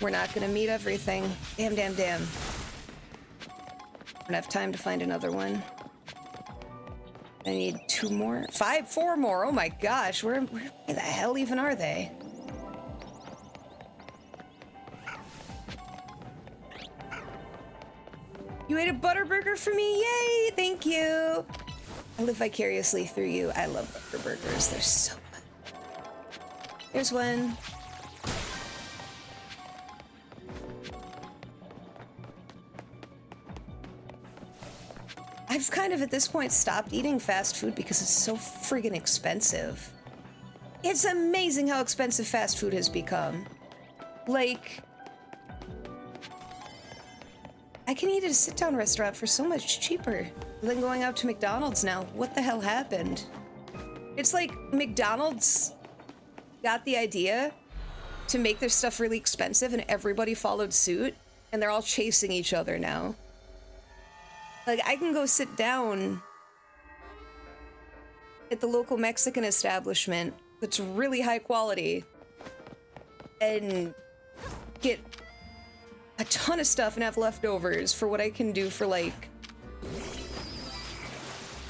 We're not gonna meet everything. Damn, damn, damn. Don't have time to find another one. I need 2 more. 4 more. Oh my gosh, where the hell even are they? You ate a butter burger for me? Yay! Thank you. I live vicariously through you. I love butter burgers. They're so good. There's one. I've kind of at this point stopped eating fast food because it's so friggin' expensive. It's amazing how expensive fast food has become. Like, I can eat at a sit-down restaurant for so much cheaper than going out to McDonald's now. What the hell happened? It's like McDonald's got the idea to make their stuff really expensive and everybody followed suit and they're all chasing each other now. Like, I can go sit down at the local Mexican establishment that's really high quality and get a ton of stuff and have leftovers for what I can do for, like,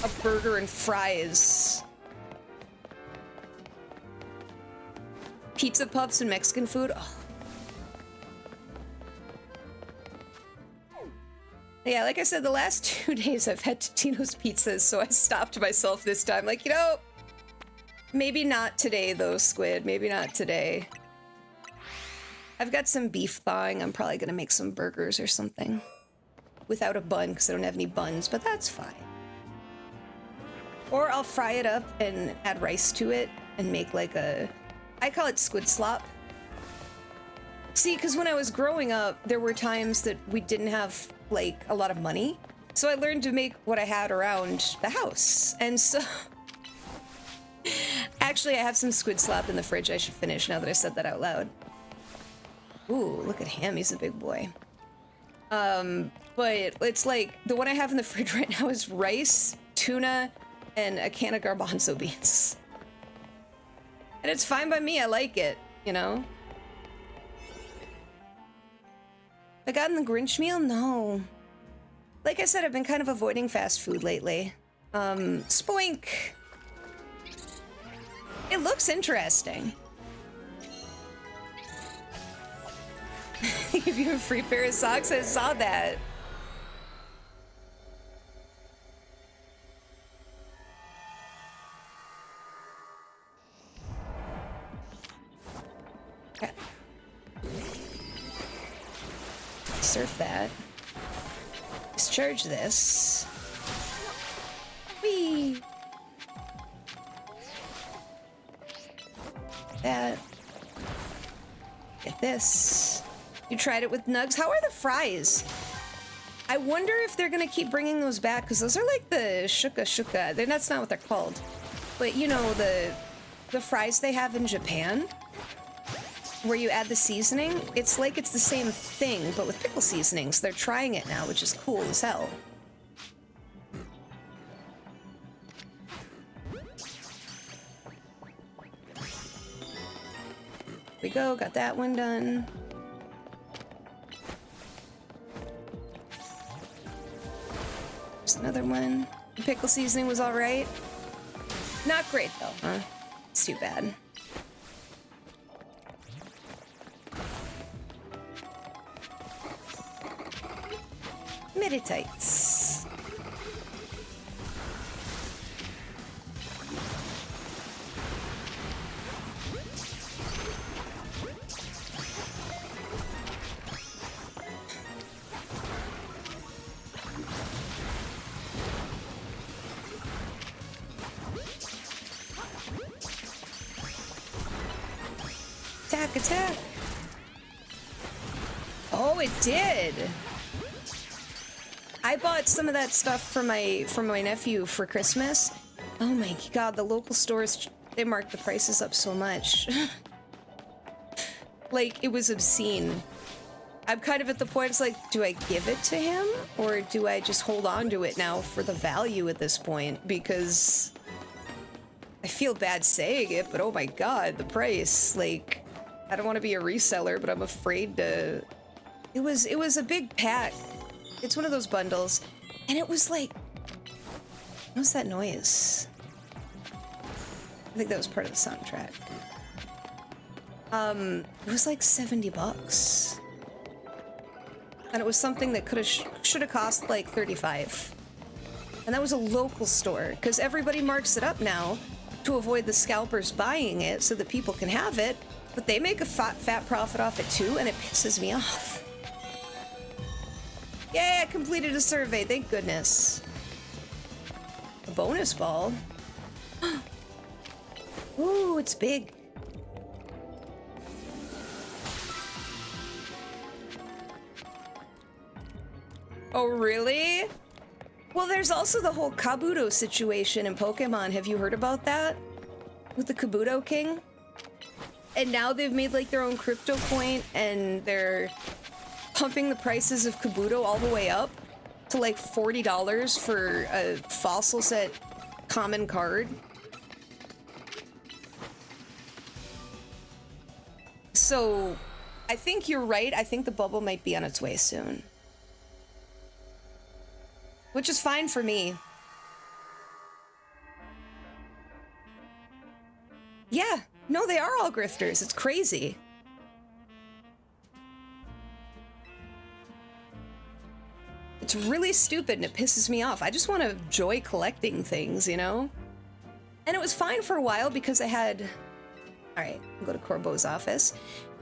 a burger and fries. Pizza puffs and Mexican food. Oh. Yeah, like I said, the last 2 days I've had Totino's pizzas, so I stopped myself this time. Like, you know, maybe not today, though, Squid. Maybe not today. I've got some beef thawing. I'm probably gonna make some burgers or something. Without a bun, because I don't have any buns, but that's fine. Or I'll fry it up and add rice to it and make like a... I call it squid slop. See, because when I was growing up, there were times that we didn't have, like, a lot of money. So I learned to make what I had around the house. And so... Actually, I have some squid slop in the fridge I should finish now that I said that out loud. Ooh, look at him. He's a big boy. But it's like, the one I have in the fridge right now is rice, tuna, and a can of garbanzo beans. And it's fine by me. I like it, you know? I gotten the Grinch meal? No. Like I said, I've been kind of avoiding fast food lately. Spoink! It looks interesting. Give you a free pair of socks? I saw that. Okay. Surf that. Discharge this. Whee! That. Get this. You tried it with nugs. How are the fries? I wonder if they're gonna keep bringing those back, because those are like the shuka shuka. That's not what they're called. But you know, the fries they have in Japan, where you add the seasoning, it's like it's the same thing, but with pickle seasonings. They're trying it now, which is cool as hell. Here we go, got that one done. There's another one. The pickle seasoning was all right. Not great though, huh? It's too bad. Meditites. Attack, attack. Oh, it did. I bought some of that stuff for my nephew for Christmas. Oh my god, the local stores, they marked the prices up so much. Like, it was obscene. I'm kind of at the point, it's like, do I give it to him? Or do I just hold on to it now for the value at this point? Because I feel bad saying it, but oh my god, the price. Like, I don't want to be a reseller, but I'm afraid to... It was a big pack. It's one of those bundles. And it was like... What was that noise? I think that was part of the soundtrack. It was like $70. And it was something that could have should have cost like 35. And that was a local store, because everybody marks it up now to avoid the scalpers buying it so that people can have it, but they make a fat profit off it too, and it pisses me off. Yay, I completed a survey, thank goodness. A bonus ball? Ooh, it's big. Oh, really? Well, there's also the whole Kabuto situation in Pokemon. Have you heard about that? With the Kabuto King? And now they've made like their own crypto coin, and they're pumping the prices of Kabuto all the way up to like $40 for a fossil set common card. So I think you're right. I think the bubble might be on its way soon. Which is fine for me. Yeah, no, they are all grifters. It's crazy. It's really stupid and it pisses me off. I just want to enjoy collecting things, you know? And it was fine for a while because I had... Alright, I'll go to Corbo's office.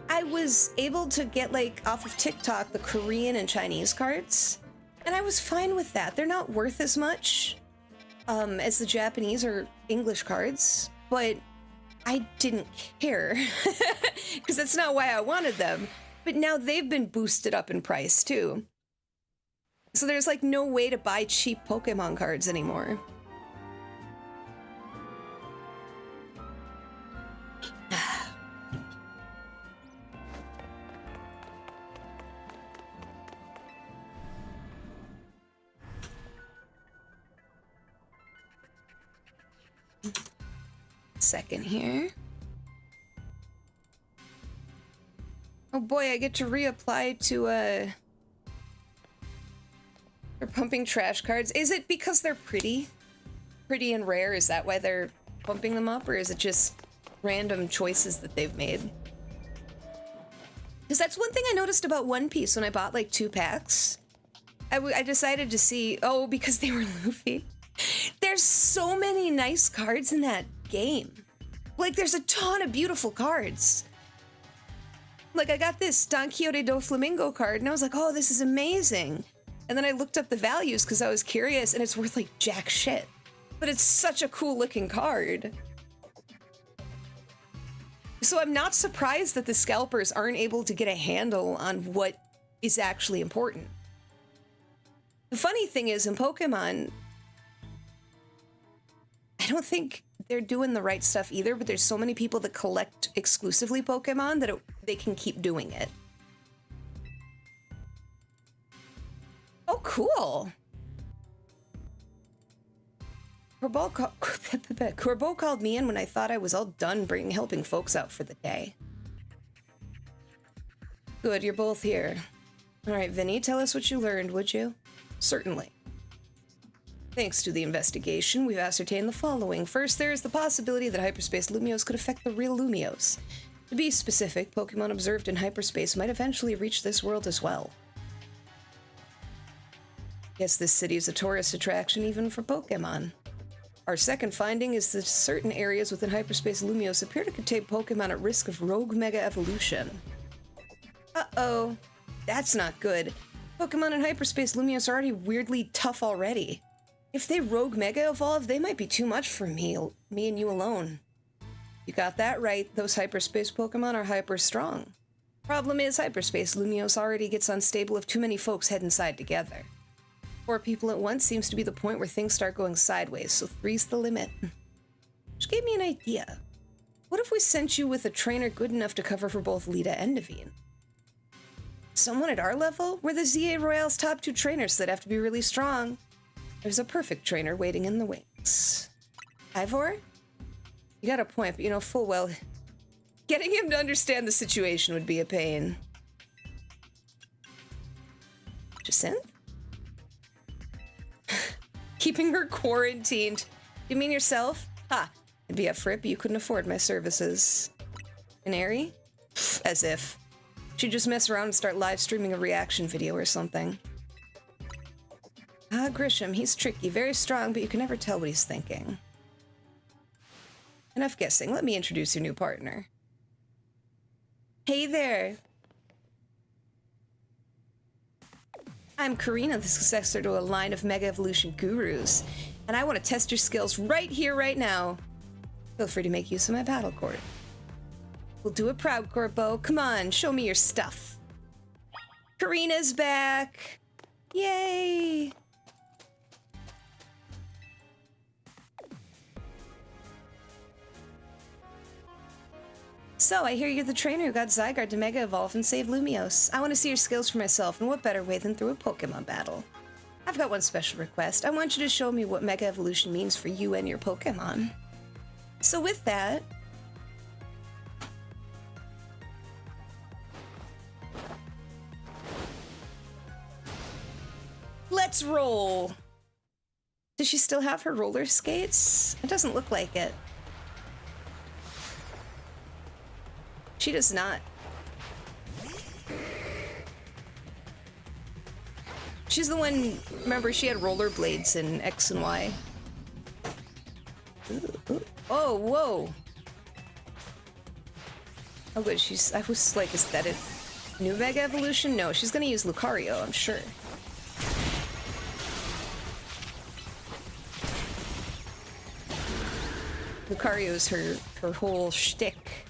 I was able to get, like, off of TikTok, the Korean and Chinese cards. And I was fine with that. They're not worth as much as the Japanese or English cards, but I didn't care because that's not why I wanted them. But now they've been boosted up in price too. So there's like no way to buy cheap Pokemon cards anymore. Second here. Oh boy, I get to reapply to they're pumping trash cards. Is it because they're pretty? Pretty and rare? Is that why they're pumping them up, or is it just random choices that they've made? Because that's one thing I noticed about One Piece when I bought like 2 packs. I decided to see, oh, because they were Luffy. There's so many nice cards in that game. Like, there's a ton of beautiful cards. Like, I got this Don Quixote do Flamingo card, and I was like, oh, this is amazing. And then I looked up the values because I was curious, and it's worth, like, jack shit. But it's such a cool-looking card. So I'm not surprised that the scalpers aren't able to get a handle on what is actually important. The funny thing is, in Pokemon, I don't think they're doing the right stuff either, but there's so many people that collect exclusively Pokemon that they can keep doing it. Oh, cool. Corbo called me in when I thought I was all done helping folks out for the day. Good, you're both here. All right, Vinny, tell us what you learned, would you? Certainly. Thanks to the investigation, we've ascertained the following. First, there is the possibility that hyperspace Lumios could affect the real Lumios. To be specific, Pokemon observed in hyperspace might eventually reach this world as well. Guess this city is a tourist attraction even for Pokemon. Our second finding is that certain areas within hyperspace Lumios appear to contain Pokemon at risk of rogue mega evolution. Uh-oh. That's not good. Pokemon in hyperspace Lumios are already weirdly tough already. If they rogue mega evolve, they might be too much for me and you alone. You got that right, those hyperspace Pokemon are hyper strong. Problem is, hyperspace Lumios already gets unstable if too many folks head inside together. 4 people at once seems to be the point where things start going sideways, so 3's the limit. Which gave me an idea. What if we sent you with a trainer good enough to cover for both Lita and Naveen? Someone at our level? We're the ZA Royale's top 2 trainers that have to be really strong. There's a perfect trainer waiting in the wings. Ivor? You got a point, but you know full well getting him to understand the situation would be a pain. Jacinth? Keeping her quarantined. You mean yourself? Ha! I'd be up for it, but you couldn't afford my services. Canary? As if. She'd just mess around and start live streaming a reaction video or something. Ah, Grisham, he's tricky, very strong, but you can never tell what he's thinking. Enough guessing, let me introduce your new partner. Hey there! I'm Karina, the successor to a line of Mega Evolution gurus, and I want to test your skills right here, right now. Feel free to make use of my battle cord. We'll do it proud, Corpo. Come on, show me your stuff. Karina's back! Yay! So, I hear you're the trainer who got Zygarde to Mega Evolve and save Lumiose. I want to see your skills for myself, and what better way than through a Pokemon battle? I've got one special request. I want you to show me what Mega Evolution means for you and your Pokemon. So with that... let's roll! Does she still have her roller skates? It doesn't look like it. She does not. She's the one, remember, she had rollerblades in X and Y. Ooh. Oh, whoa. Oh good, I was like, is that a new Mega Evolution? No, she's gonna use Lucario, I'm sure. Lucario's her whole shtick.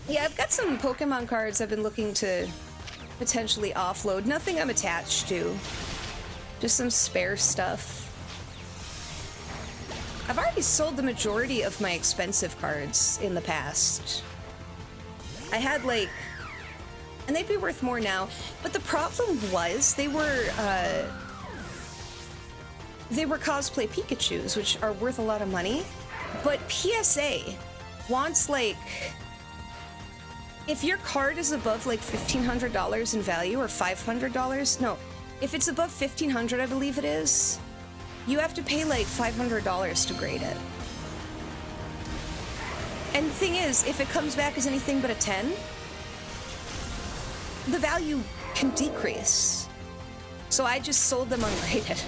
Yeah, I've got some Pokemon cards I've been looking to potentially offload. Nothing I'm attached to. Just some spare stuff. I've already sold the majority of my expensive cards in the past. I had like... and they'd be worth more now. But the problem was they were cosplay Pikachus, which are worth a lot of money. But PSA wants like... if your card is above like $1,500 in value or $500, no, if it's above $1,500, I believe it is, you have to pay like $500 to grade it. And the thing is, if it comes back as anything but a 10, the value can decrease. So I just sold them ungraded.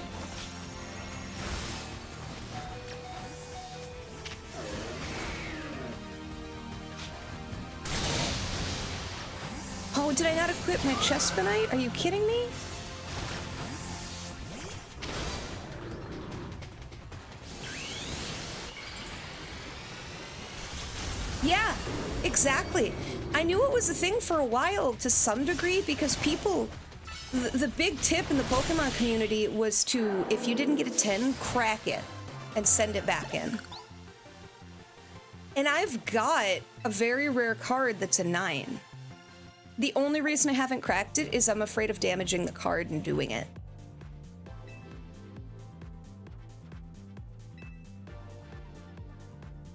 Oh, did I not equip my Chespinite? Are you kidding me? Yeah, exactly. I knew it was a thing for a while to some degree because people... the big tip in the Pokemon community was to, if you didn't get a 10, crack it and send it back in. And I've got a very rare card that's a 9. The only reason I haven't cracked it is I'm afraid of damaging the card and doing it.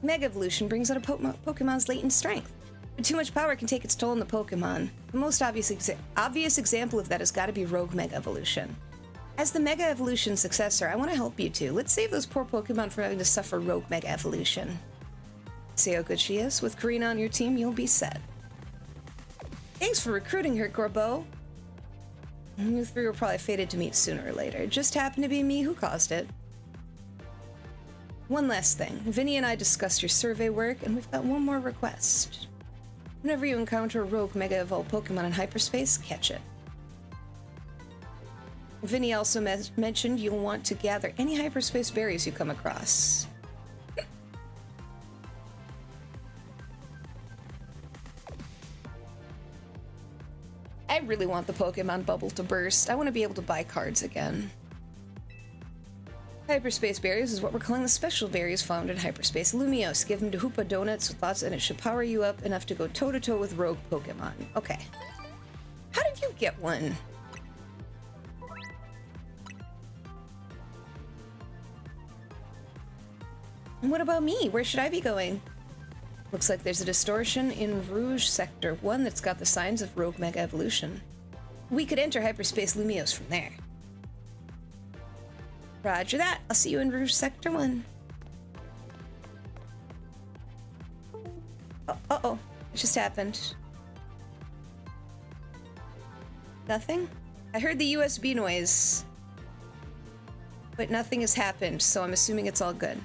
Mega Evolution brings out a Pokemon's latent strength, but too much power can take its toll on the Pokemon. The most obvious example of that has got to be Rogue Mega Evolution. As the Mega Evolution successor, I want to help you too. Let's save those poor Pokemon from having to suffer Rogue Mega Evolution. See how good she is? With Karina on your team, you'll be set. Thanks for recruiting her, Corbo. You three were probably fated to meet sooner or later. It just happened to be me who caused it. One last thing. Vinny and I discussed your survey work, and we've got one more request. Whenever you encounter a rogue Mega Evolved Pokemon in hyperspace, catch it. Vinny also mentioned you'll want to gather any hyperspace berries you come across. I really want the Pokemon bubble to burst. I want to be able to buy cards again. Hyperspace berries is what we're calling the special berries found in hyperspace Lumiose. Give them to Hoopa Donuts with lots, and it should power you up enough to go toe-to-toe with rogue Pokemon. Okay. How did you get one? And what about me? Where should I be going? Looks like there's a distortion in Rouge Sector 1 that's got the signs of Rogue Mega Evolution. We could enter Hyperspace Lumiose from there. Roger that. I'll see you in Rouge Sector 1. Oh, uh-oh. It just happened. Nothing? I heard the USB noise. but nothing has happened, so I'm assuming it's all good.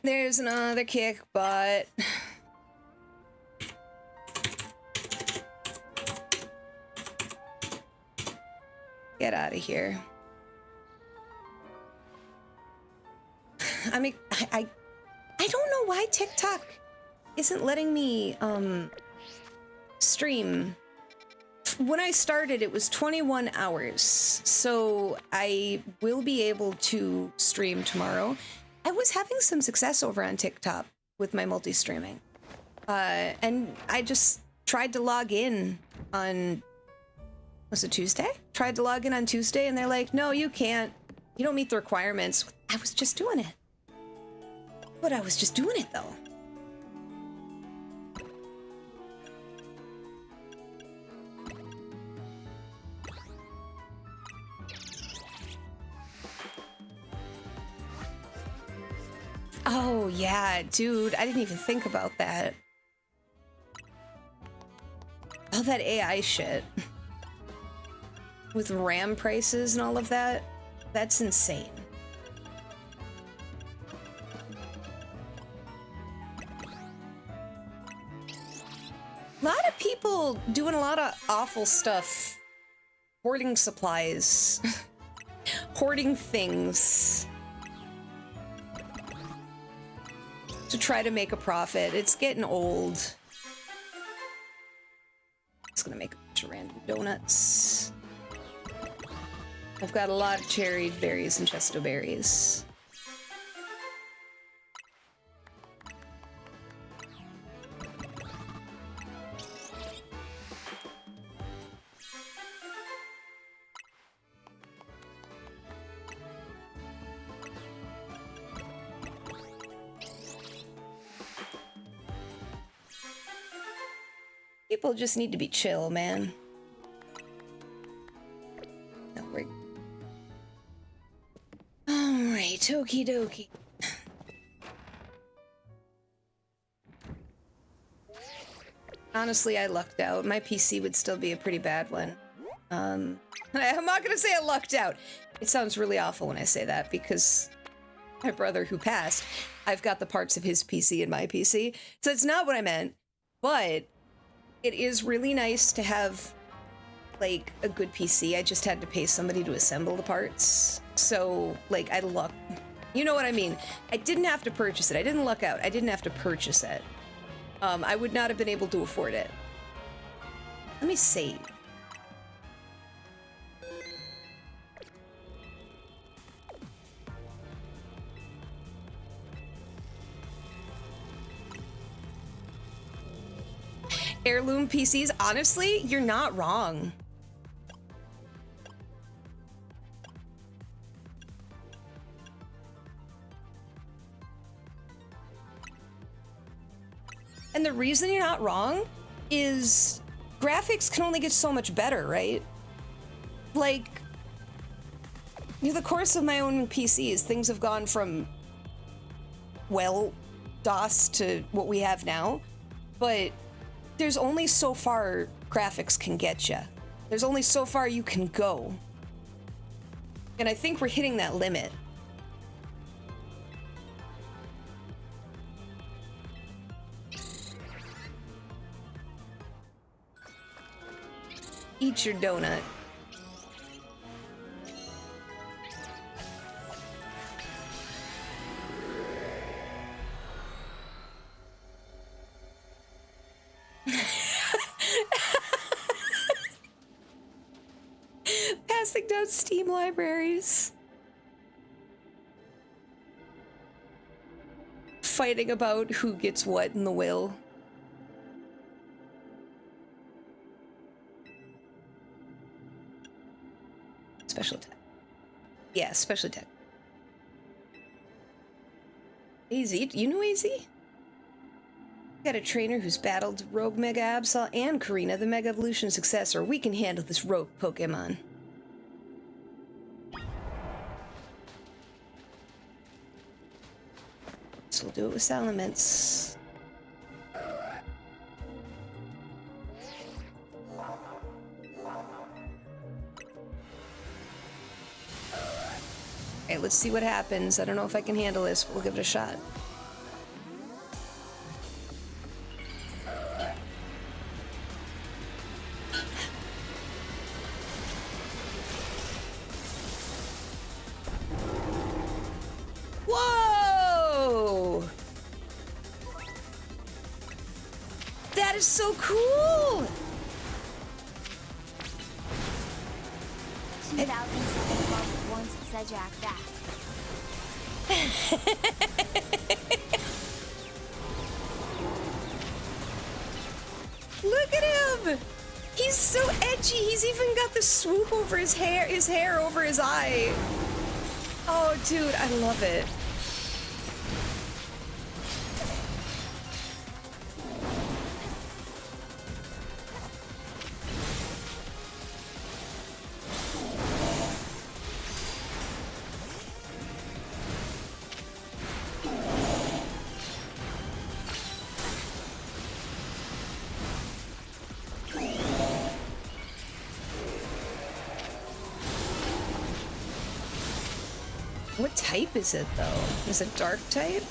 There's another kick, but... Get out of here. I mean, I don't know why TikTok isn't letting me, stream. When I started, it was 21 hours, so I will be able to stream tomorrow. I was having some success over on TikTok with my multi-streaming. And I just tried to log in on, was it Tuesday? Tried to log in on Tuesday, and they're like, no, you can't. You don't meet the requirements. I was just doing it. But I was just doing it, though. Oh, yeah, dude. I didn't even think about that. All that AI shit. With RAM prices and all of that. That's insane. A lot of people doing a lot of awful stuff. Hoarding supplies. Hoarding things. To try to make a profit. It's getting old. Just gonna make a bunch of random donuts. I've got a lot of cherry berries and chesto berries. People just need to be chill, man. No, we're... Alright, okie dokie. Honestly, I lucked out. My PC would still be a pretty bad one. I'm not gonna say I lucked out. It sounds really awful when I say that, because my brother who passed, I've got the parts of his PC in my PC. So it's not what I meant, but it is really nice to have, like, a good PC. I just had to pay somebody to assemble the parts. So, like, I lucked. You know what I mean? I didn't have to purchase it. I didn't luck out. I didn't have to purchase it. I would not have been able to afford it. Let me save. Heirloom PCs, honestly, you're not wrong. And the reason you're not wrong is graphics can only get so much better, right? Like, through the course of my own PCs, things have gone from, well, DOS to what we have now, but there's only so far graphics can get you. There's only so far you can go. And I think we're hitting that limit. Eat your donut. Passing down Steam libraries. Fighting about who gets what in the will. Special attack. Yeah, special attack. AZ, you know AZ? Got a trainer who's battled Rogue Mega Absol and Karina, the Mega Evolution successor. We can handle this rogue Pokemon. So we'll do it with Salamence. Okay, let's see what happens. I don't know if I can handle this, but we'll give it a shot. Whoa! That is so cool! 2012 once said Jack that. Look at him! He's so edgy. He's even got the swoop over his hair over his eye. Oh, dude, I love it. What type is it, though? Is it dark type?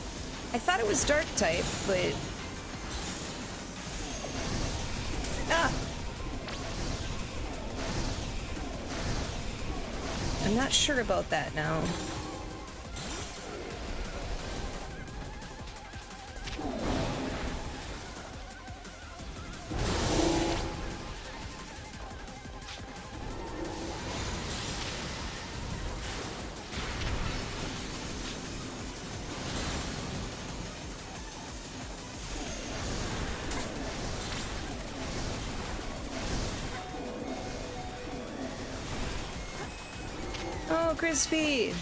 I thought it was dark type, but... Ah! I'm not sure about that now. Oh, crispy!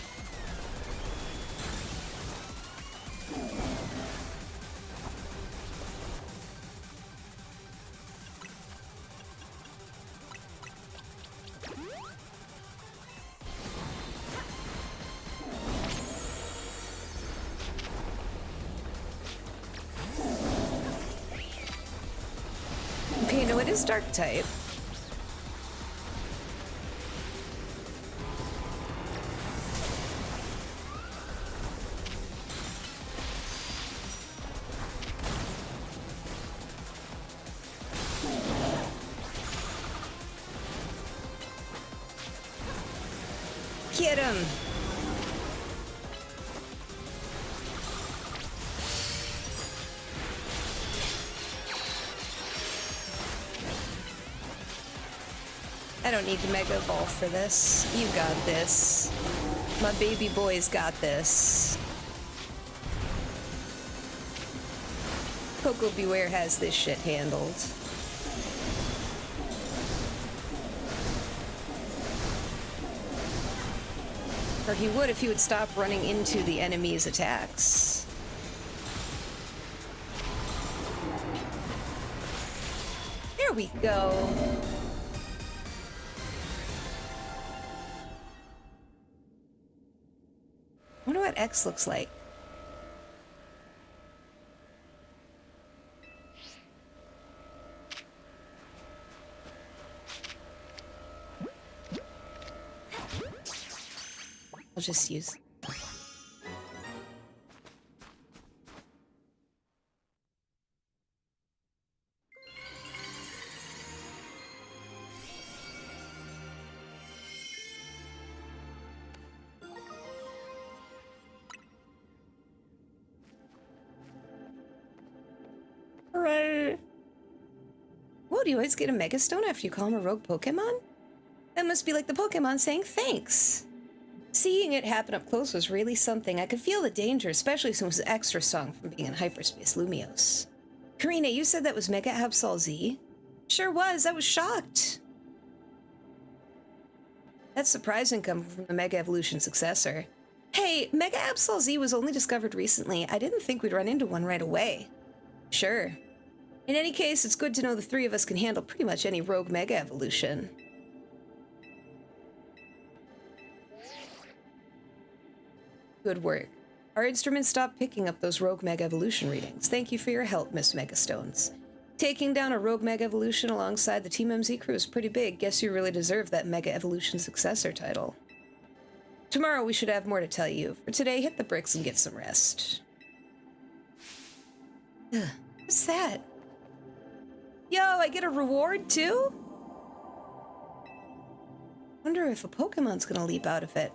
Okay, no, it is dark type. Get him! I don't need to Mega Evolve for this. You got this. My baby boy's got this. Coco Beware has this shit handled. Or he would if he would stop running into the enemy's attacks. There we go. I wonder what X looks like. I'll just use... Right. Whoa, do you always get a Mega Stone after you call him a rogue Pokemon? That must be like the Pokemon saying thanks. Seeing it happen up close was really something. I could feel the danger, especially since it was extra strong from being in Hyperspace Lumiose. Karina, you said that was Mega Absol Z? Sure was, I was shocked. That's surprising coming from the Mega Evolution successor. Hey, Mega Absol Z was only discovered recently. I didn't think we'd run into one right away. Sure. In any case, it's good to know the three of us can handle pretty much any rogue Mega Evolution. Good work. Our instruments stopped picking up those rogue Mega Evolution readings. Thank you for your help, Miss Megastones. Taking down a rogue Mega Evolution alongside the Team MZ crew is pretty big. Guess you really deserve that Mega Evolution successor title. Tomorrow we should have more to tell you. For today, hit the bricks and get some rest. Ugh, what's that? Yo, I get a reward too? Wonder if a Pokemon's gonna leap out of it.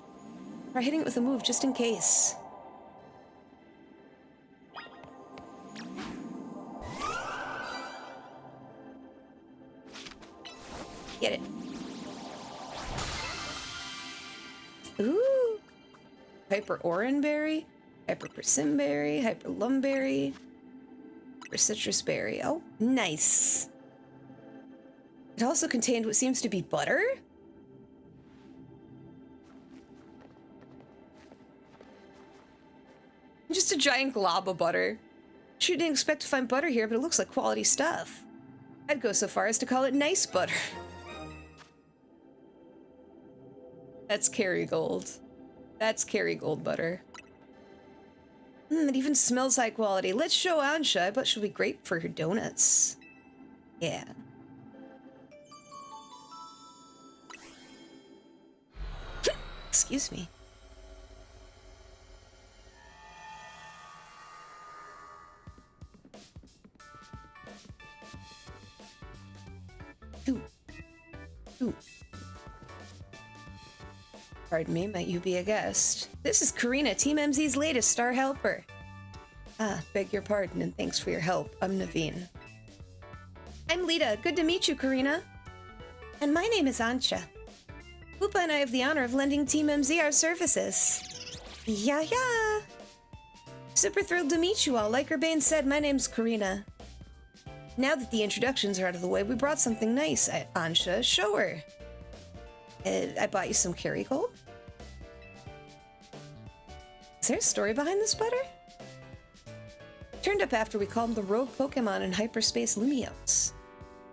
Try hitting it with a move just in case. Get it. Ooh. Hyper Oranberry, Hyper Persimberry, Hyper Lumberry, Hyper Citrus Berry. Oh, nice. It also contained what seems to be butter? Just a giant glob of butter. Sure didn't expect to find butter here, but it looks like quality stuff. I'd go so far as to call it nice butter. That's Kerrygold. That's Kerrygold butter. It even smells high quality. Let's show Ansha. I bet she'll be great for her donuts. Yeah. Excuse me. Ooh. Pardon me, might you be a guest? This is Karina, Team MZ's latest star helper. Ah, beg your pardon and thanks for your help. I'm Naveen. I'm Lita. Good to meet you, Karina. And my name is Ansha. Hoopa and I have the honor of lending Team MZ our services. Yeah. Super thrilled to meet you all. Like Urbane said, my name's Karina. Now that the introductions are out of the way, we brought something nice. Ansha, show her. I bought you some Kerrygold. Is there a story behind this butter? Turned up after we called the rogue Pokemon in hyperspace Lumiose.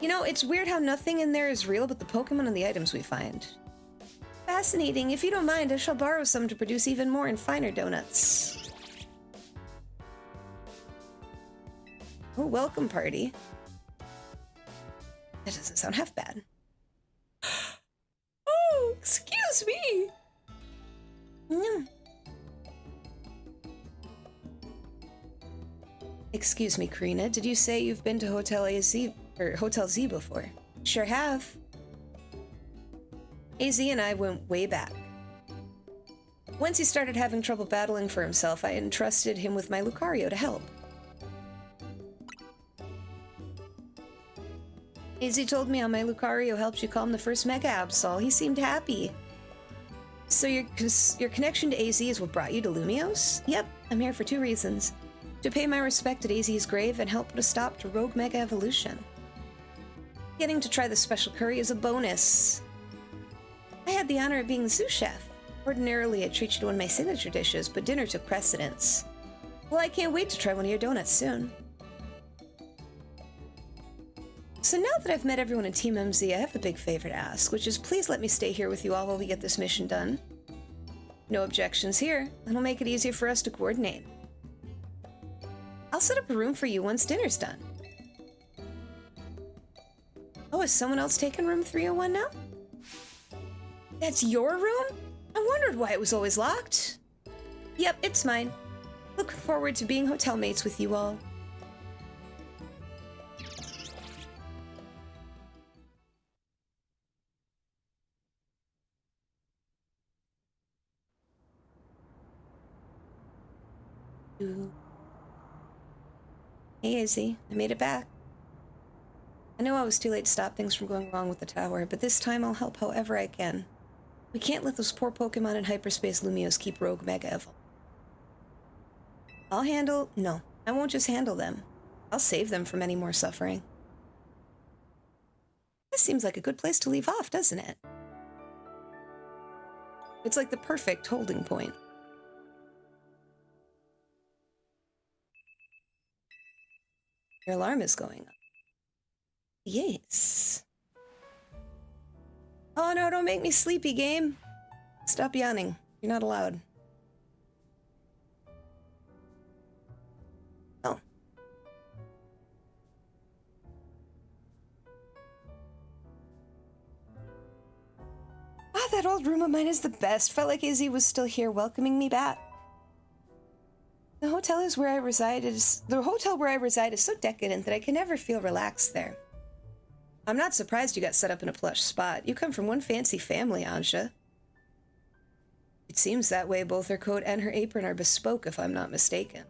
You know, it's weird how nothing in there is real but the Pokemon and the items we find. Fascinating. If you don't mind, I shall borrow some to produce even more and finer donuts. Oh, welcome party. That doesn't sound half bad. Oh, excuse me. Excuse me, Karina. Did you say you've been to Hotel Z before? Sure have. AZ and I went way back. Once he started having trouble battling for himself, I entrusted him with my Lucario to help. AZ told me how my Lucario helped you calm the first Mega Absol. He seemed happy. So your connection to AZ is what brought you to Lumiose? Yep, I'm here for 2 reasons. To pay my respect at AZ's grave and help put a stop to Rogue Mega Evolution. Getting to try the special curry is a bonus. I had the honor of being the sous chef. Ordinarily, I treat you to one of my signature dishes, but dinner took precedence. Well, I can't wait to try one of your donuts soon. So now that I've met everyone in Team MZ, I have a big favor to ask, which is please let me stay here with you all while we get this mission done. No objections here. That'll make it easier for us to coordinate. I'll set up a room for you once dinner's done. Oh, is someone else taking room 301 now? That's your room? I wondered why it was always locked. Yep, it's mine. Looking forward to being hotel mates with you all. Hey, Izzy. I made it back. I know I was too late to stop things from going wrong with the tower, but this time I'll help however I can. We can't let those poor Pokemon in hyperspace Lumiose keep Rogue Mega Evolve. No, I won't just handle them. I'll save them from any more suffering. This seems like a good place to leave off, doesn't it? It's like the perfect holding point. Your alarm is going up. Yes. Oh no, don't make me sleepy, game. Stop yawning. You're not allowed. Oh. Ah, that old room of mine is the best. Felt like Izzy was still here welcoming me back. The hotel where I reside is so decadent that I can never feel relaxed there. I'm not surprised you got set up in a plush spot. You come from one fancy family, Anja. It seems that way. Both her coat and her apron are bespoke, if I'm not mistaken.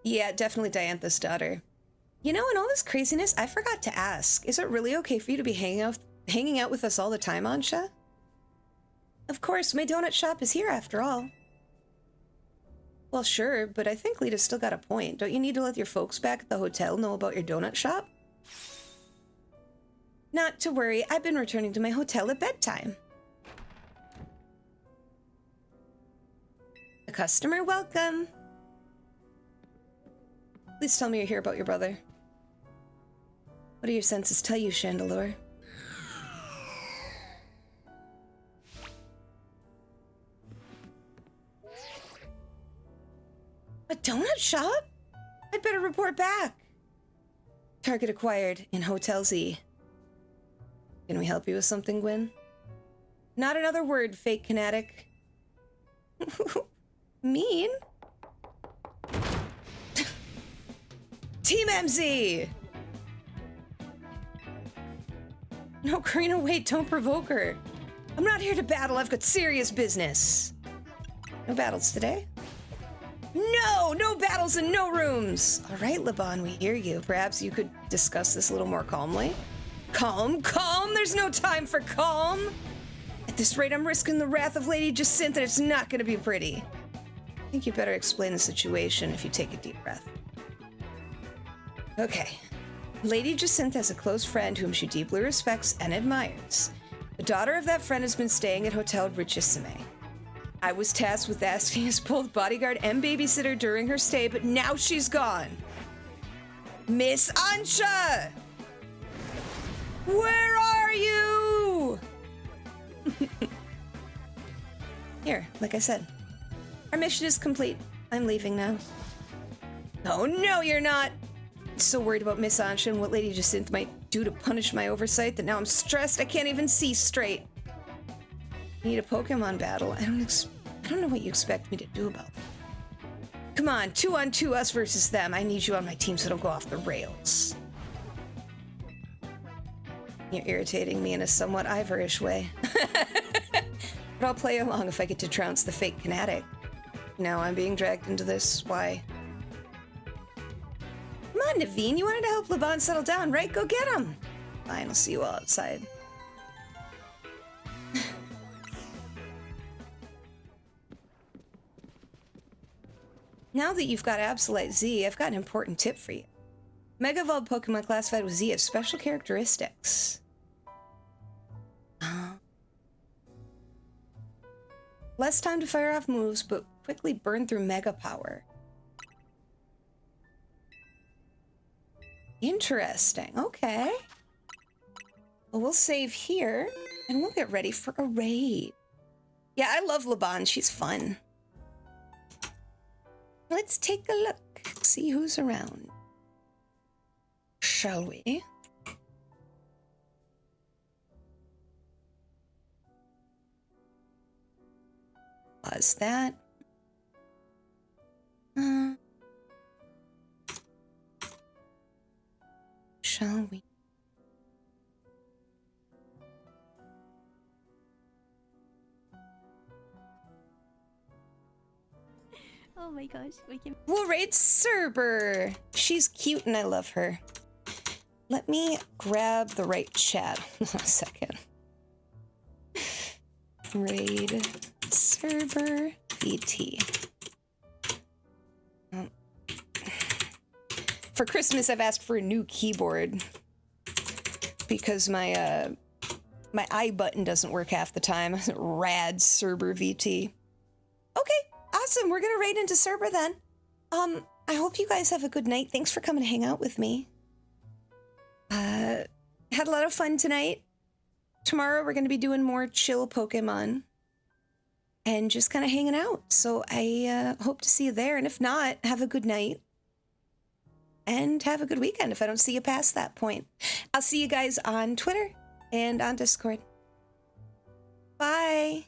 Yeah, definitely Diantha's daughter. You know, in all this craziness, I forgot to ask. Is it really okay for you to be hanging out with us all the time, Ansha? Of course, my donut shop is here after all. Well, sure, but I think Lita's still got a point. Don't you need to let your folks back at the hotel know about your donut shop? Not to worry, I've been returning to my hotel at bedtime. A customer, welcome. Please tell me you're here about your brother. What do your senses tell you, Chandelure? A donut shop? I'd better report back. Target acquired in Hotel Z. Can we help you with something, Gwen? Not another word, fake Kinetic. Mean? Team MZ! No, Karina, wait, don't provoke her. I'm not here to battle, I've got serious business. No battles today? No battles and no rooms. All right, Laban, we hear you. Perhaps you could discuss this a little more calmly. Calm? There's no time for calm. At this rate, I'm risking the wrath of Lady Jacintha, and it's not going to be pretty. I think you better explain the situation if you take a deep breath. Okay. Lady Jacintha has a close friend whom she deeply respects and admires. The daughter of that friend has been staying at Hotel Richissime. I was tasked with asking as both bodyguard and babysitter during her stay, but now she's gone. Miss Ansha! Where are you? Here, like I said. Our mission is complete. I'm leaving now. Oh, no, you're not. I'm so worried about Miss Ansha and what Lady Jacintha might do to punish my oversight that now I'm stressed I can't even see straight. Need a Pokemon battle. I don't know what you expect me to do about them. Come on, 2-on-2 us versus them. I need you on my team so don't go off the rails. You're irritating me in a somewhat Ivorish way. But I'll play along if I get to trounce the fake Kinetic. Now I'm being dragged into this. Why? Come on, Naveen. You wanted to help Laban settle down, right? Go get him. Fine, I'll see you all outside. Now that you've got Absolite Z, I've got an important tip for you. Mega Evolved Pokemon classified with Z have special characteristics. Less time to fire off moves, but quickly burn through Mega Power. Interesting. Okay. Well, we'll save here, and we'll get ready for a raid. Yeah, I love Laban. She's fun. Let's take a look, see who's around. Shall we? Pause that. Shall we? Oh my gosh, we can. We'll raid Cerber. She's cute and I love her. Let me grab the right chat. A second. Raid Cerber VT. For Christmas, I've asked for a new keyboard because my my I button doesn't work half the time. Rad Cerber VT. Okay. Awesome, we're gonna raid into Cerber then. I hope you guys have a good night. Thanks for coming to hang out with me. Had a lot of fun tonight. Tomorrow we're gonna be doing more chill Pokemon. And just kind of hanging out. So I hope to see you there. And if not, have a good night. And have a good weekend if I don't see you past that point. I'll see you guys on Twitter and on Discord. Bye!